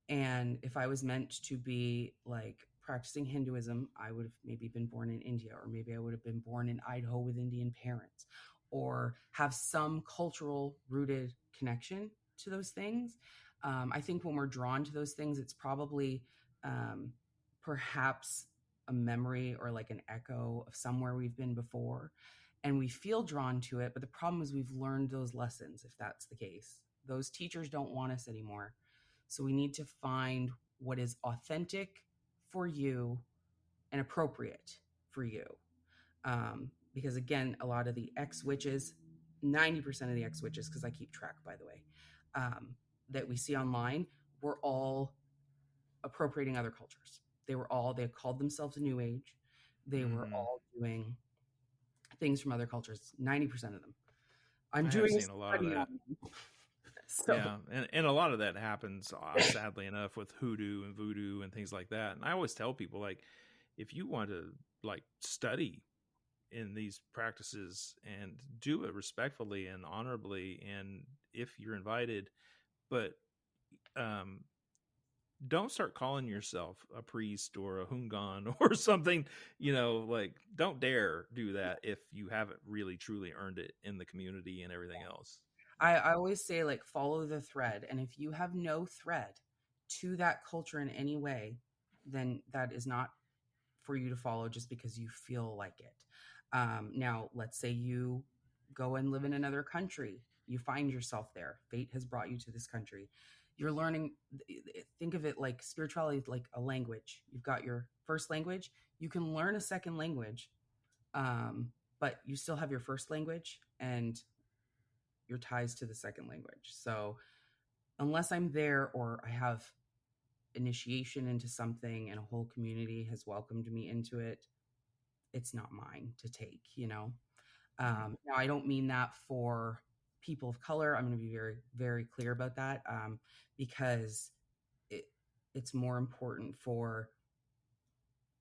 And if I was meant to be like practicing Hinduism, I would have maybe been born in India, or maybe I would have been born in Idaho with Indian parents, or have some cultural rooted connection to those things. I think when we're drawn to those things, it's probably perhaps a memory or like an echo of somewhere we've been before. And we feel drawn to it. But the problem is we've learned those lessons, if that's the case. Those teachers don't want us anymore. So we need to find what is authentic for you and appropriate for you. Because again, a lot of the ex-witches, 90% of the ex-witches, because I keep track, by the way, that we see online, were all appropriating other cultures. They called themselves a new age. They were all doing things from other cultures, 90% of them. I have seen a lot of that. So. Yeah, and a lot of that happens, sadly enough, with hoodoo and voodoo and things like that. And I always tell people, like, if you want to like study in these practices and do it respectfully and honorably, and if you're invited, but don't start calling yourself a priest or a hungan or something, like don't dare do that if you haven't really truly earned it in the community and everything else. I always say, like, follow the thread. And if you have no thread to that culture in any way, then that is not for you to follow just because you feel like it. Now, let's say you go and live in another country. You find yourself there. Fate has brought you to this country. You're learning, think of it like spirituality, like a language. You've got your first language. You can learn a second language, but you still have your first language and your ties to the second language. So unless I'm there or I have initiation into something and a whole community has welcomed me into it, it's not mine to take, Now, I don't mean that for people of color. I'm going to be very, very clear about that, because it's more important for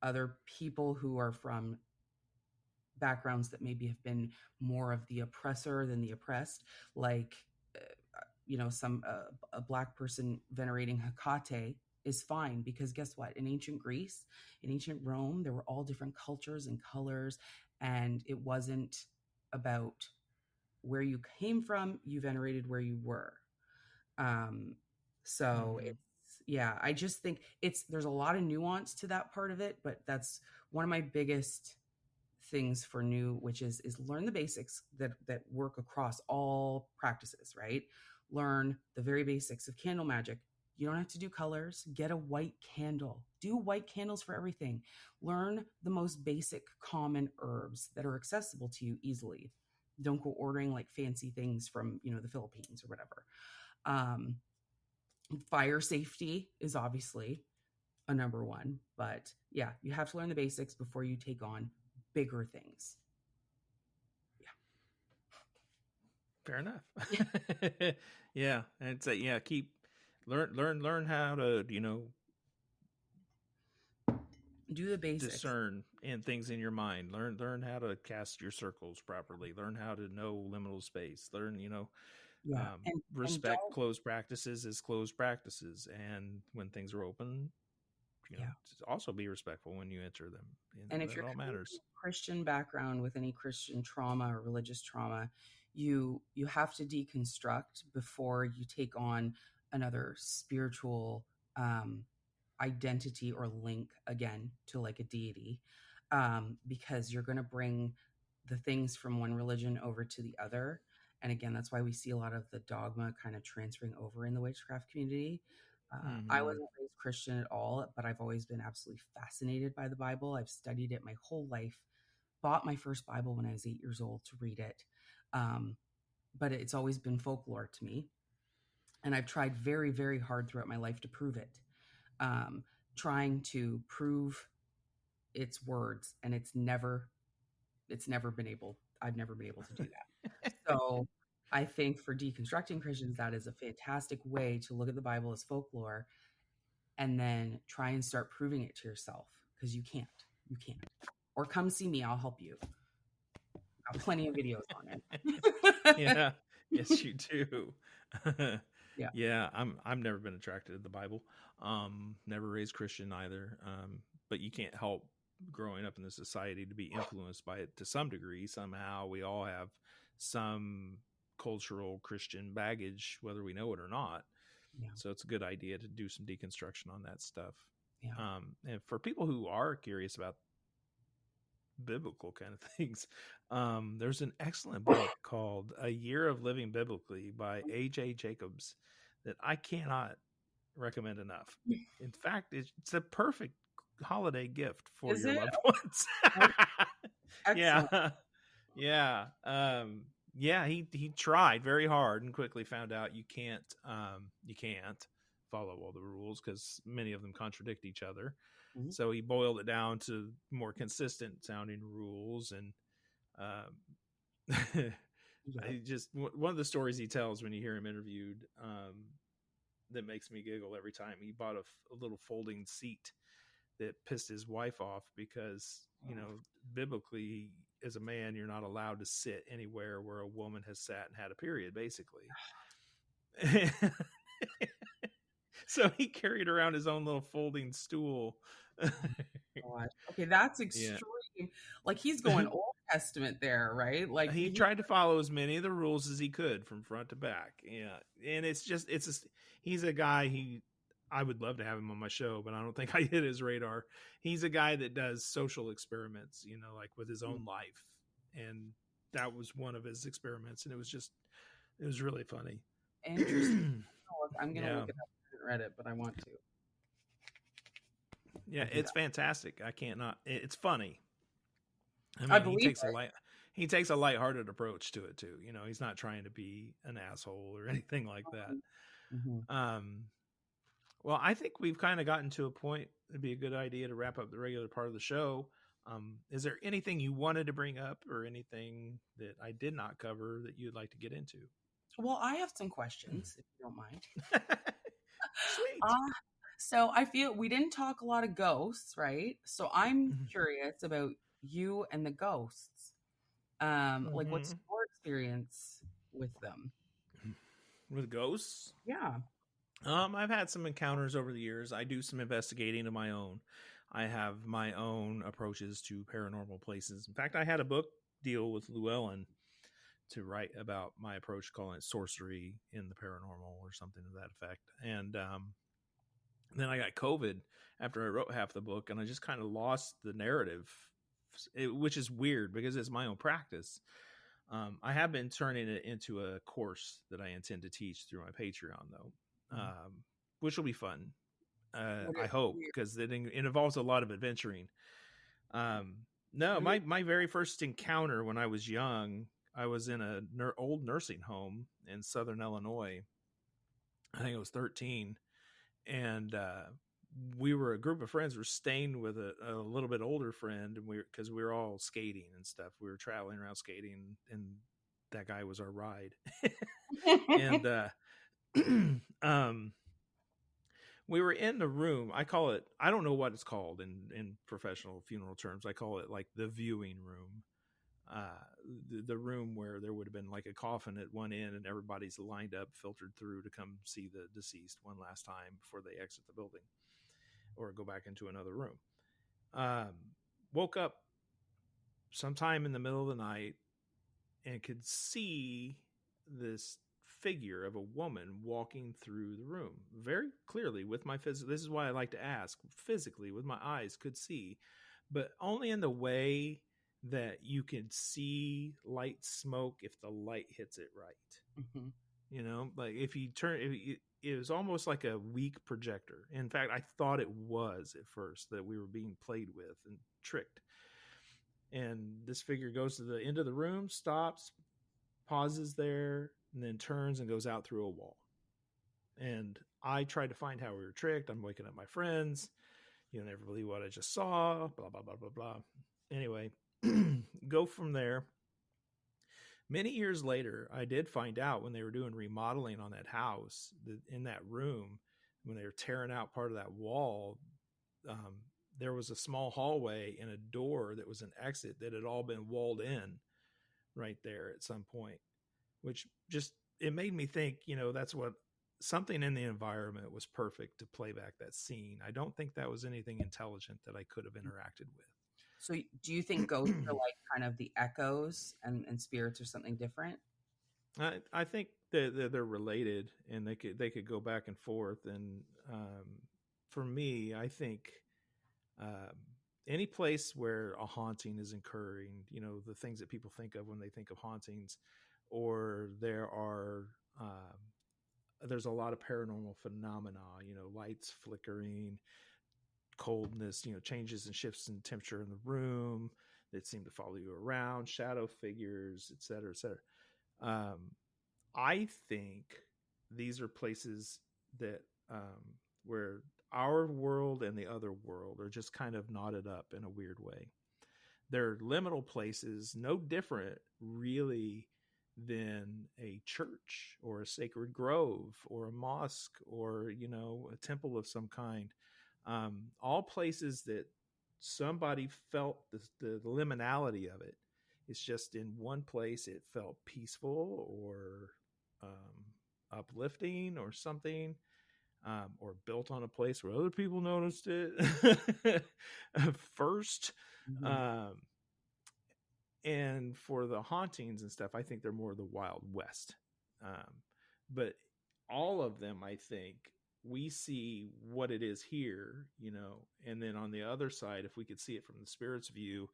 other people who are from backgrounds that maybe have been more of the oppressor than the oppressed, like a black person venerating Hecate is fine, because guess what? In ancient Greece, in ancient Rome, there were all different cultures and colors, and it wasn't about where you came from. You venerated where you were. I just think there's a lot of nuance to that part of it, but that's one of my biggest things for new witches is learn the basics that work across all practices, right? Learn the very basics of candle magic. You don't have to do colors. Get a white candle. Do white candles for everything. Learn the most basic common herbs that are accessible to you easily. Don't go ordering like fancy things from, the Philippines or whatever. Fire safety is obviously a number one, but yeah, you have to learn the basics before you take on bigger things. Fair enough. Yeah. And say, learn how to, do the basics. Discern and things in your mind. Learn how to cast your circles properly. Learn how to know liminal space. Learn, respect closed practices as closed practices. And when things are open, Yeah. also be respectful when you enter them. And if That you're all coming matters. from a Christian background with any Christian trauma or religious trauma, you have to deconstruct before you take on another spiritual identity or link again to like a deity, because you're going to bring the things from one religion over to the other. And again, that's why we see a lot of the dogma kind of transferring over in the witchcraft community. I Mhm. wasn't raised Christian at all, but I've always been absolutely fascinated by the Bible. I've studied it my whole life, bought my first Bible when I was 8 years old to read it. But it's always been folklore to me. And I've tried very, very hard throughout my life to prove it, trying to prove its words. And I've never been able to do that. So I think for deconstructing Christians, that is a fantastic way to look at the Bible as folklore and then try and start proving it to yourself, because you can't. Or come see me, I'll help you. Got plenty of videos on it. Yeah. Yes, you do. Yeah. Yeah, I've never been attracted to the Bible. Never raised Christian either. But you can't help growing up in the society to be influenced by it to some degree. Somehow we all have some cultural Christian baggage, whether we know it or not. Yeah. So it's a good idea to do some deconstruction on that stuff. Yeah. And for people who are curious about biblical kind of things, there's an excellent book called A Year of Living Biblically by A.J. Jacobs that I cannot recommend enough. In fact, it's a perfect holiday gift for Is your it? loved ones. Excellent. Yeah. Yeah, he tried very hard and quickly found out you can't follow all the rules because many of them contradict each other. Mhm. So he boiled it down to more consistent sounding rules. And I just, one of the stories he tells when you hear him interviewed, that makes me giggle every time. He bought a little folding seat that pissed his wife off because, biblically, as a man, you're not allowed to sit anywhere where a woman has sat and had a period, basically. So he carried around his own little folding stool. God. Okay, that's extreme. Yeah. Like he's going Old Testament there, right? Like He tried to follow as many of the rules as he could from front to back. Yeah. And he's a guy, I would love to have him on my show, but I don't think I hit his radar. He's a guy that does social experiments, like with his own life. And that was one of his experiments. And it was really funny. Interesting. I'm going to look it up. I haven't read it, but I want to. Yeah, it's fantastic. I can't not. It's funny. I believe he takes a lighthearted approach to it too. He's not trying to be an asshole or anything like that. Mm-hmm. Well, I think we've kind of gotten to a point. It'd be a good idea to wrap up the regular part of the show. Is there anything you wanted to bring up or anything that I did not cover that you'd like to get into? Well, I have some questions, if you don't mind. Sweet. So I feel we didn't talk a lot of ghosts, right? So I'm curious about you and the ghosts. Like what's your experience with them? With ghosts? Yeah. I've had some encounters over the years. I do some investigating of my own. I have my own approaches to paranormal places. In fact, I had a book deal with Llewellyn to write about my approach, calling it sorcery in the paranormal or something to that effect. And then I got COVID after I wrote half the book, and I just kind of lost the narrative, which is weird because it's my own practice. I have been turning it into a course that I intend to teach through my Patreon, though, which will be fun. I hope, because it involves a lot of adventuring. No, my very first encounter when I was young, I was in a old nursing home in Southern Illinois. I think I was 13. And we were a group of friends. We're staying with a little bit older friend, and because we were all skating and stuff. We were traveling around skating, and that guy was our ride. And we were in the room. I call it, I don't know what it's called in professional funeral terms. I call it like the viewing room. The room where there would have been like a coffin at one end and everybody's lined up, filtered through to come see the deceased one last time before they exit the building. or go back into another room. Woke up sometime in the middle of the night and could see this figure of a woman walking through the room very clearly with my physical. This is why I like to ask, physically with my eyes could see, but only in the way that you can see light smoke if the light hits it right. Mm-hmm. You know, like if you turn, it was almost like a weak projector. In fact, I thought it was at first, that we were being played with and tricked. And this figure goes to the end of the room, stops, pauses there, and then turns and goes out through a wall. And I tried to find how we were tricked. I'm waking up my friends. You'll never believe what I just saw, blah, blah, blah, blah, blah. Anyway, go from there. Many years later, I did find out when they were doing remodeling on that house, that in that room, when they were tearing out part of that wall, there was a small hallway and a door that was an exit that had all been walled in right there at some point, which just, it made me think, you know, that's what, something in the environment was perfect to play back that scene. I don't think that was anything intelligent that I could have interacted with. So do you think ghosts are like kind of the echoes and spirits are something different? I think that they're related, and they could go back and forth. And for me, I think any place where a haunting is occurring, you know, the things that people think of when they think of hauntings, or there's a lot of paranormal phenomena, you know, lights flickering, coldness, you know, changes and shifts in temperature in the room that seem to follow you around, shadow figures, et cetera, et cetera. I think these are places that where our world and the other world are just kind of knotted up in a weird way. They're liminal places, no different really than a church or a sacred grove or a mosque or, you know, a temple of some kind. All places that somebody felt the liminality of it. It's just in one place it felt peaceful or uplifting or something, or built on a place where other people noticed it first. Mm-hmm. And for the hauntings and stuff, I think they're more the Wild West. But all of them, I think, we see what it is here, you know, and then on the other side, if we could see it from the spirit's view,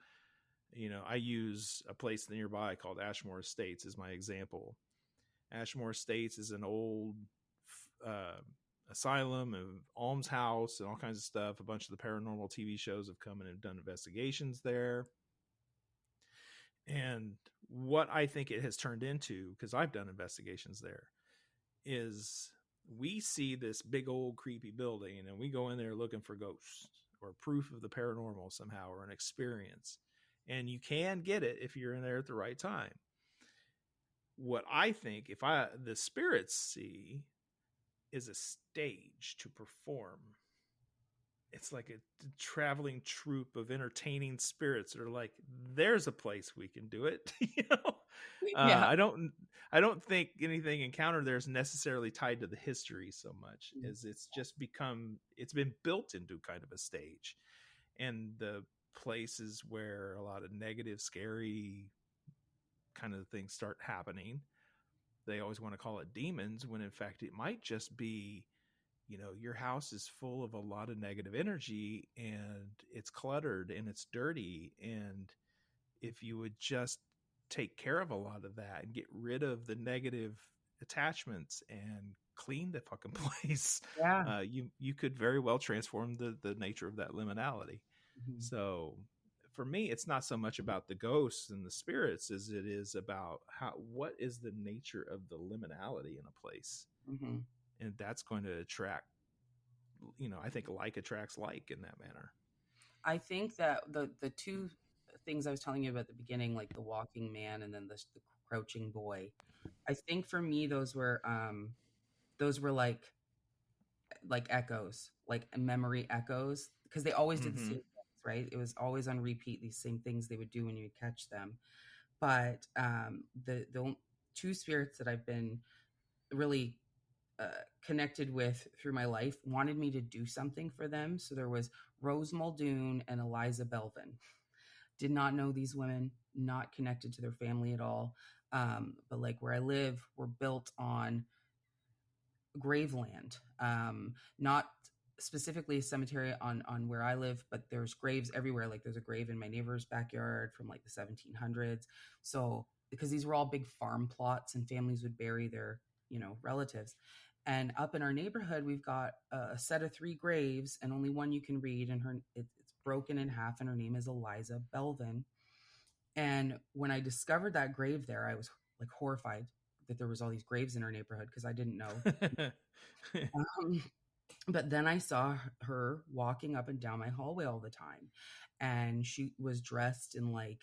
you know, I use a place nearby called Ashmore Estates as my example. Ashmore Estates is an old asylum and almshouse and all kinds of stuff. A bunch of the paranormal TV shows have come in and done investigations there. And what I think it has turned into, because I've done investigations there, is we see this big old creepy building and we go in there looking for ghosts or proof of the paranormal somehow, or an experience. And you can get it if you're in there at the right time. What I think the spirits see is a stage to perform. It's like a traveling troupe of entertaining spirits that are like, there's a place we can do it. You know, Yeah. I don't think anything encountered there is necessarily tied to the history so much as it's just it's been built into kind of a stage. And the places where a lot of negative, scary kind of things start happening, they always want to call it demons, when in fact it might just be, you know, your house is full of a lot of negative energy and it's cluttered and it's dirty. And if you would just take care of a lot of that and get rid of the negative attachments and clean the fucking place, Yeah. You could very well transform the nature of that liminality. Mm-hmm. So for me, it's not so much about the ghosts and the spirits as it is about what is the nature of the liminality in a place. Mm-hmm. And that's going to attract, you know, I think like attracts like in that manner. I think that the two things I was telling you about at the beginning, like the walking man and then the crouching boy, I think for me those were like echoes, like memory echoes, because they always did the same things, right? It was always on repeat, these same things they would do when you would catch them. But the two spirits that I've been really connected with through my life wanted me to do something for them. So there was Rose Muldoon and Eliza Belvin. Did not know these women, not connected to their family at all. But like where I live, we're built on graveland, not specifically a cemetery on where I live, but there's graves everywhere. Like there's a grave in my neighbor's backyard from like the 1700s. So because these were all big farm plots and families would bury their, relatives. And up in our neighborhood, we've got a set of 3 graves and only one you can read. And it's broken in half, and her name is Eliza Belvin. And when I discovered that grave there, I was like horrified that there was all these graves in our neighborhood because I didn't know. But then I saw her walking up and down my hallway all the time. And she was dressed in like,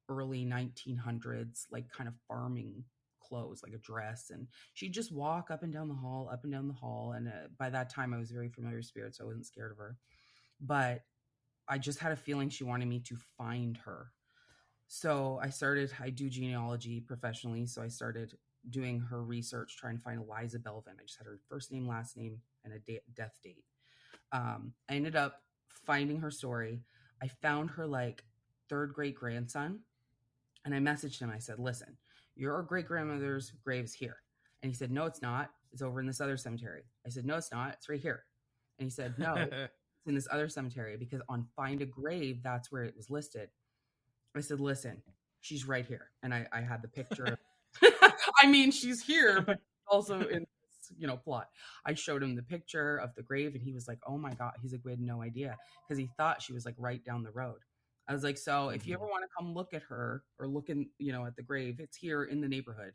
early 1900s, like kind of farming clothes, like a dress. And she'd just walk up and down the hall, up and down the hall. And by that time, I was very familiar with spirits, so I wasn't scared of her. But I just had a feeling she wanted me to find her. So I do genealogy professionally. So I started doing her research, trying to find Eliza Belvin. I just had her first name, last name, and a death date. I ended up finding her story. I found her like 3rd great grandson. And I messaged him. I said, listen, your great grandmother's grave is here. And he said, no, it's not. It's over in this other cemetery. I said, no, it's not. It's right here. And he said, no, it's in this other cemetery, because on Find a Grave, that's where it was listed. I said, listen, she's right here. And I had the picture. I mean, she's here, but also in this, plot. I showed him the picture of the grave, and he was like, oh my God. He's like, we had no idea, because he thought she was like right down the road. I was like, so if you ever want to come look at her or look in, at the grave, it's here in the neighborhood,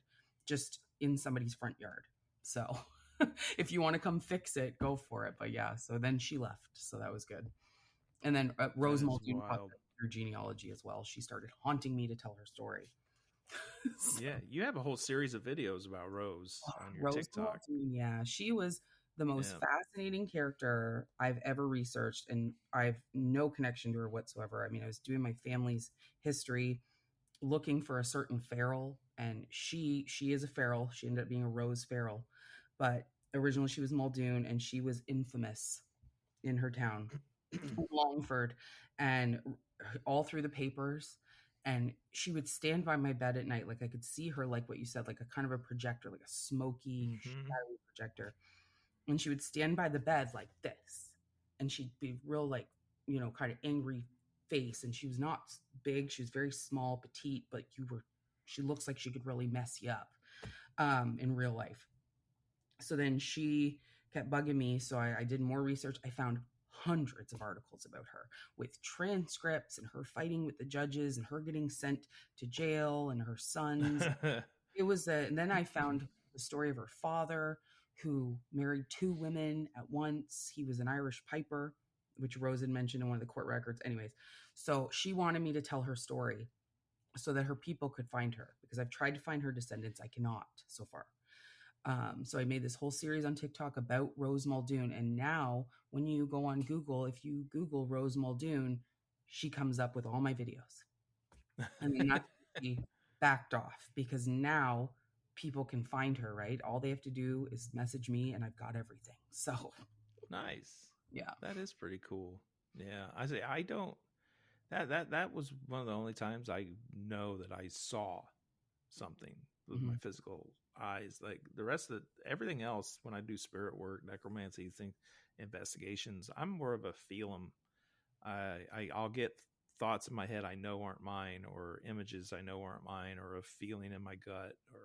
just in somebody's front yard. So if you want to come fix it, go for it. But yeah, so then she left. So that was good. And then Rose Muldoon caught her genealogy as well. She started haunting me to tell her story. So, yeah, you have a whole series of videos about Rose on your TikTok. Muldoon, yeah, she was the most fascinating character I've ever researched, and I've no connection to her whatsoever. I mean, I was doing my family's history, looking for a certain feral, and she is a feral. She ended up being a Rose feral, but originally she was Muldoon, and she was infamous in her town, Longford, and all through the papers. And she would stand by my bed at night, like I could see her, like what you said, like a kind of a projector, like a smoky, shadowy projector. And she would stand by the bed like this, and she'd be real, like, kind of angry face. And she was not big. She was very small, petite, but she looks like she could really mess you up in real life. So then she kept bugging me. So I did more research. I found hundreds of articles about her with transcripts and her fighting with the judges and her getting sent to jail and her sons. It was and then I found the story of her father, who married 2 women at once. He was an Irish piper, which Rose had mentioned in one of the court records. Anyways, so she wanted me to tell her story so that her people could find her, because I've tried to find her descendants. I cannot so far. So I made this whole series on TikTok about Rose Muldoon. And now when you go on Google, if you Google Rose Muldoon, she comes up with all my videos. And then that's backed off, because now people can find her, right? All they have to do is message me, and I've got everything. So nice. Yeah, that is pretty cool. Yeah, that was one of the only times I know that I saw something with my physical eyes. Like the rest of everything else, when I do spirit work, necromancy, investigations, I'm more of a feel 'em. I'll get thoughts in my head I know aren't mine, or images I know aren't mine, or a feeling in my gut, or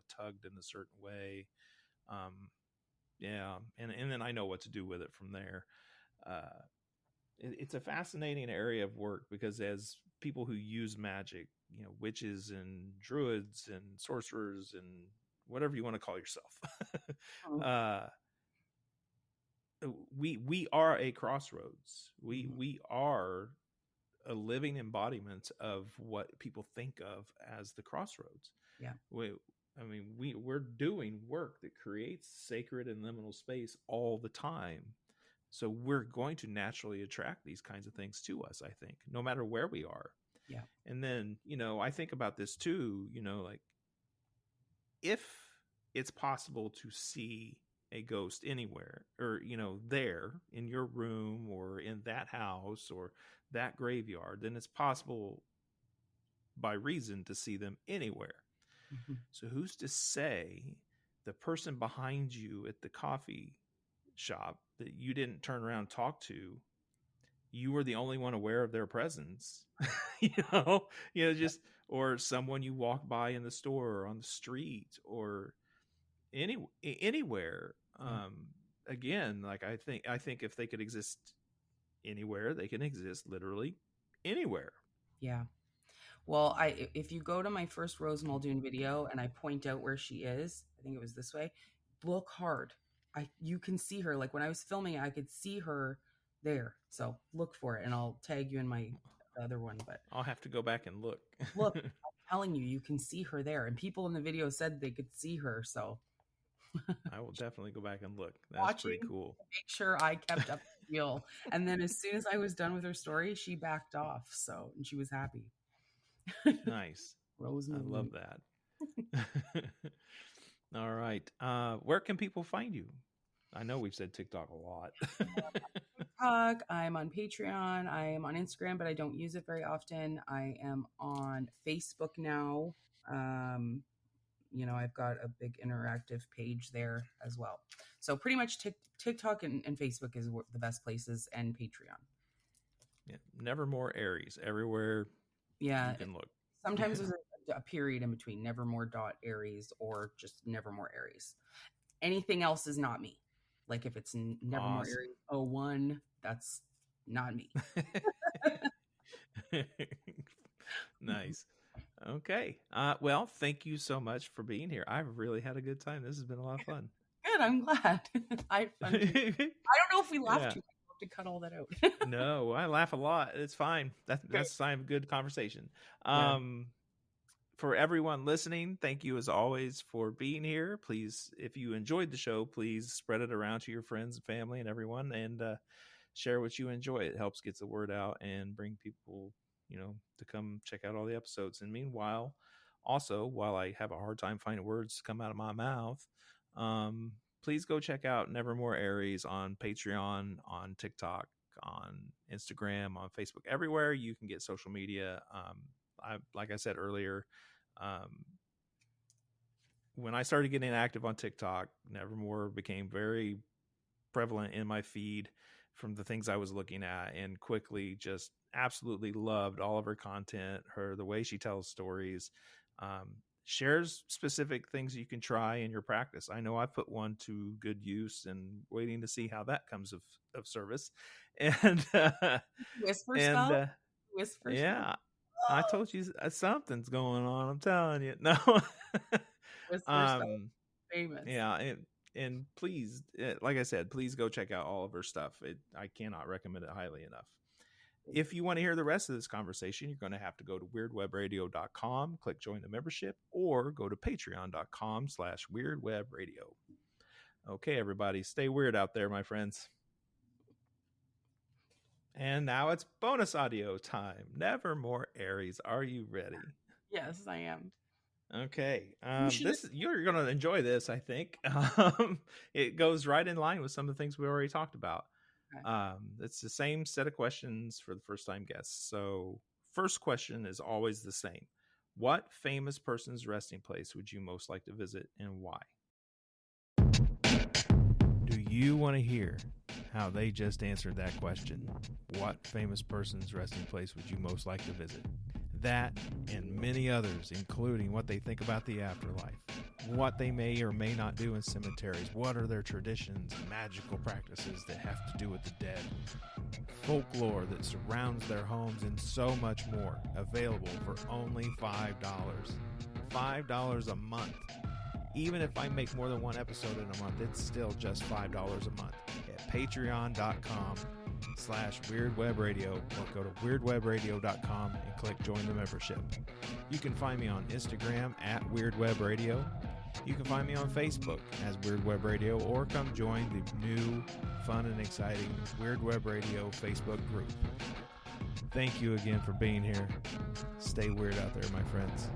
tugged in a certain way. And then I know what to do with it from there. It's a fascinating area of work, because as people who use magic, witches and druids and sorcerers and whatever you want to call yourself, we are a crossroads. We are a living embodiment of what people think of as the crossroads. Yeah. We're doing work that creates sacred and liminal space all the time. So we're going to naturally attract these kinds of things to us, I think, no matter where we are. Yeah. And then, I think about this too, like if it's possible to see a ghost anywhere, or, there in your room or in that house or that graveyard, then it's possible by reason to see them anywhere. Mhm. So who's to say the person behind you at the coffee shop that you didn't turn around and talk to, you were the only one aware of their presence, just, or someone you walk by in the store or on the street or anywhere. Again, like I think if they could exist anywhere, they can exist literally anywhere. Yeah. Well, if you go to my first Rose Muldoon video and I point out where she is, I think it was this way, look hard. You can see her. Like when I was filming it, I could see her there. So look for it, and I'll tag you in my other one. But I'll have to go back and look. Look, I'm telling you can see her there. And people in the video said they could see her. So I will definitely go back and look. That's pretty cool. Make sure I kept up the deal. And then as soon as I was done with her story, she backed off. And she was happy. Nice. Rose I love that. All right. Where can people find you? I know we've said TikTok a lot. TikTok. I'm on Patreon. I am on Instagram, but I don't use it very often. I am on Facebook now. I've got a big interactive page there as well. So pretty much TikTok and Facebook is the best places, and Patreon. Yeah. Nevermore Aries everywhere. Yeah. You can look. Sometimes there's a period in between Nevermore.Aries or just Nevermore Aries. Anything else is not me. Like if it's Nevermore Aries 01, that's not me. Nice. Okay. Well, thank you so much for being here. I've really had a good time. This has been a lot of fun. Good. I'm glad. I had fun. I don't know if we laughed too much. We'll have to cut all that out. No, I laugh a lot. It's fine. That's a sign of good conversation. For everyone listening, thank you as always for being here. Please, if you enjoyed the show, please spread it around to your friends and family and everyone, and share what you enjoy. It helps get the word out and bring people, to come check out all the episodes. And meanwhile, also, while I have a hard time finding words to come out of my mouth, please go check out Nevermore Aries on Patreon, on TikTok, on Instagram, on Facebook, everywhere you can get social media. Like I said earlier, when I started getting active on TikTok, Nevermore became very prevalent in my feed from the things I was looking at, and quickly just absolutely loved all of her content, the way she tells stories, shares specific things you can try in your practice. I know I put one to good use and waiting to see how that comes of service. And Whisper stuff. Yeah. I told you something's going on. I'm telling you. No. Famous. Yeah. And please, like I said, please go check out all of her stuff. I cannot recommend it highly enough. If you want to hear the rest of this conversation, you're going to have to go to weirdwebradio.com, click join the membership, or go to patreon.com/weirdwebradio. Okay, everybody, stay weird out there, my friends. And now it's bonus audio time. Nevermore Aries, are you ready? Yes, I am. Okay. You're going to enjoy this, I think. It goes right in line with some of the things we already talked about. Okay. It's the same set of questions for the first time guests. So first question is always the same. What famous person's resting place would you most like to visit, and why? Do you want to hear how they just answered that question? What famous person's resting place would you most like to visit? That and many others, including what they think about the afterlife, what they may or may not do in cemeteries, what are their traditions, magical practices that have to do with the dead, folklore that surrounds their homes, and so much more, available for only $5. $5 a month. Even if I make more than one episode in a month, it's still just $5 a month at patreon.com/weirdwebradio, or go to weirdwebradio.com and click join the membership. You can find me on Instagram at weirdwebradio. You can find me on Facebook as Weird Web Radio, or come join the new, fun, and exciting Weird Web Radio Facebook group. Thank you again for being here. Stay weird out there, my friends.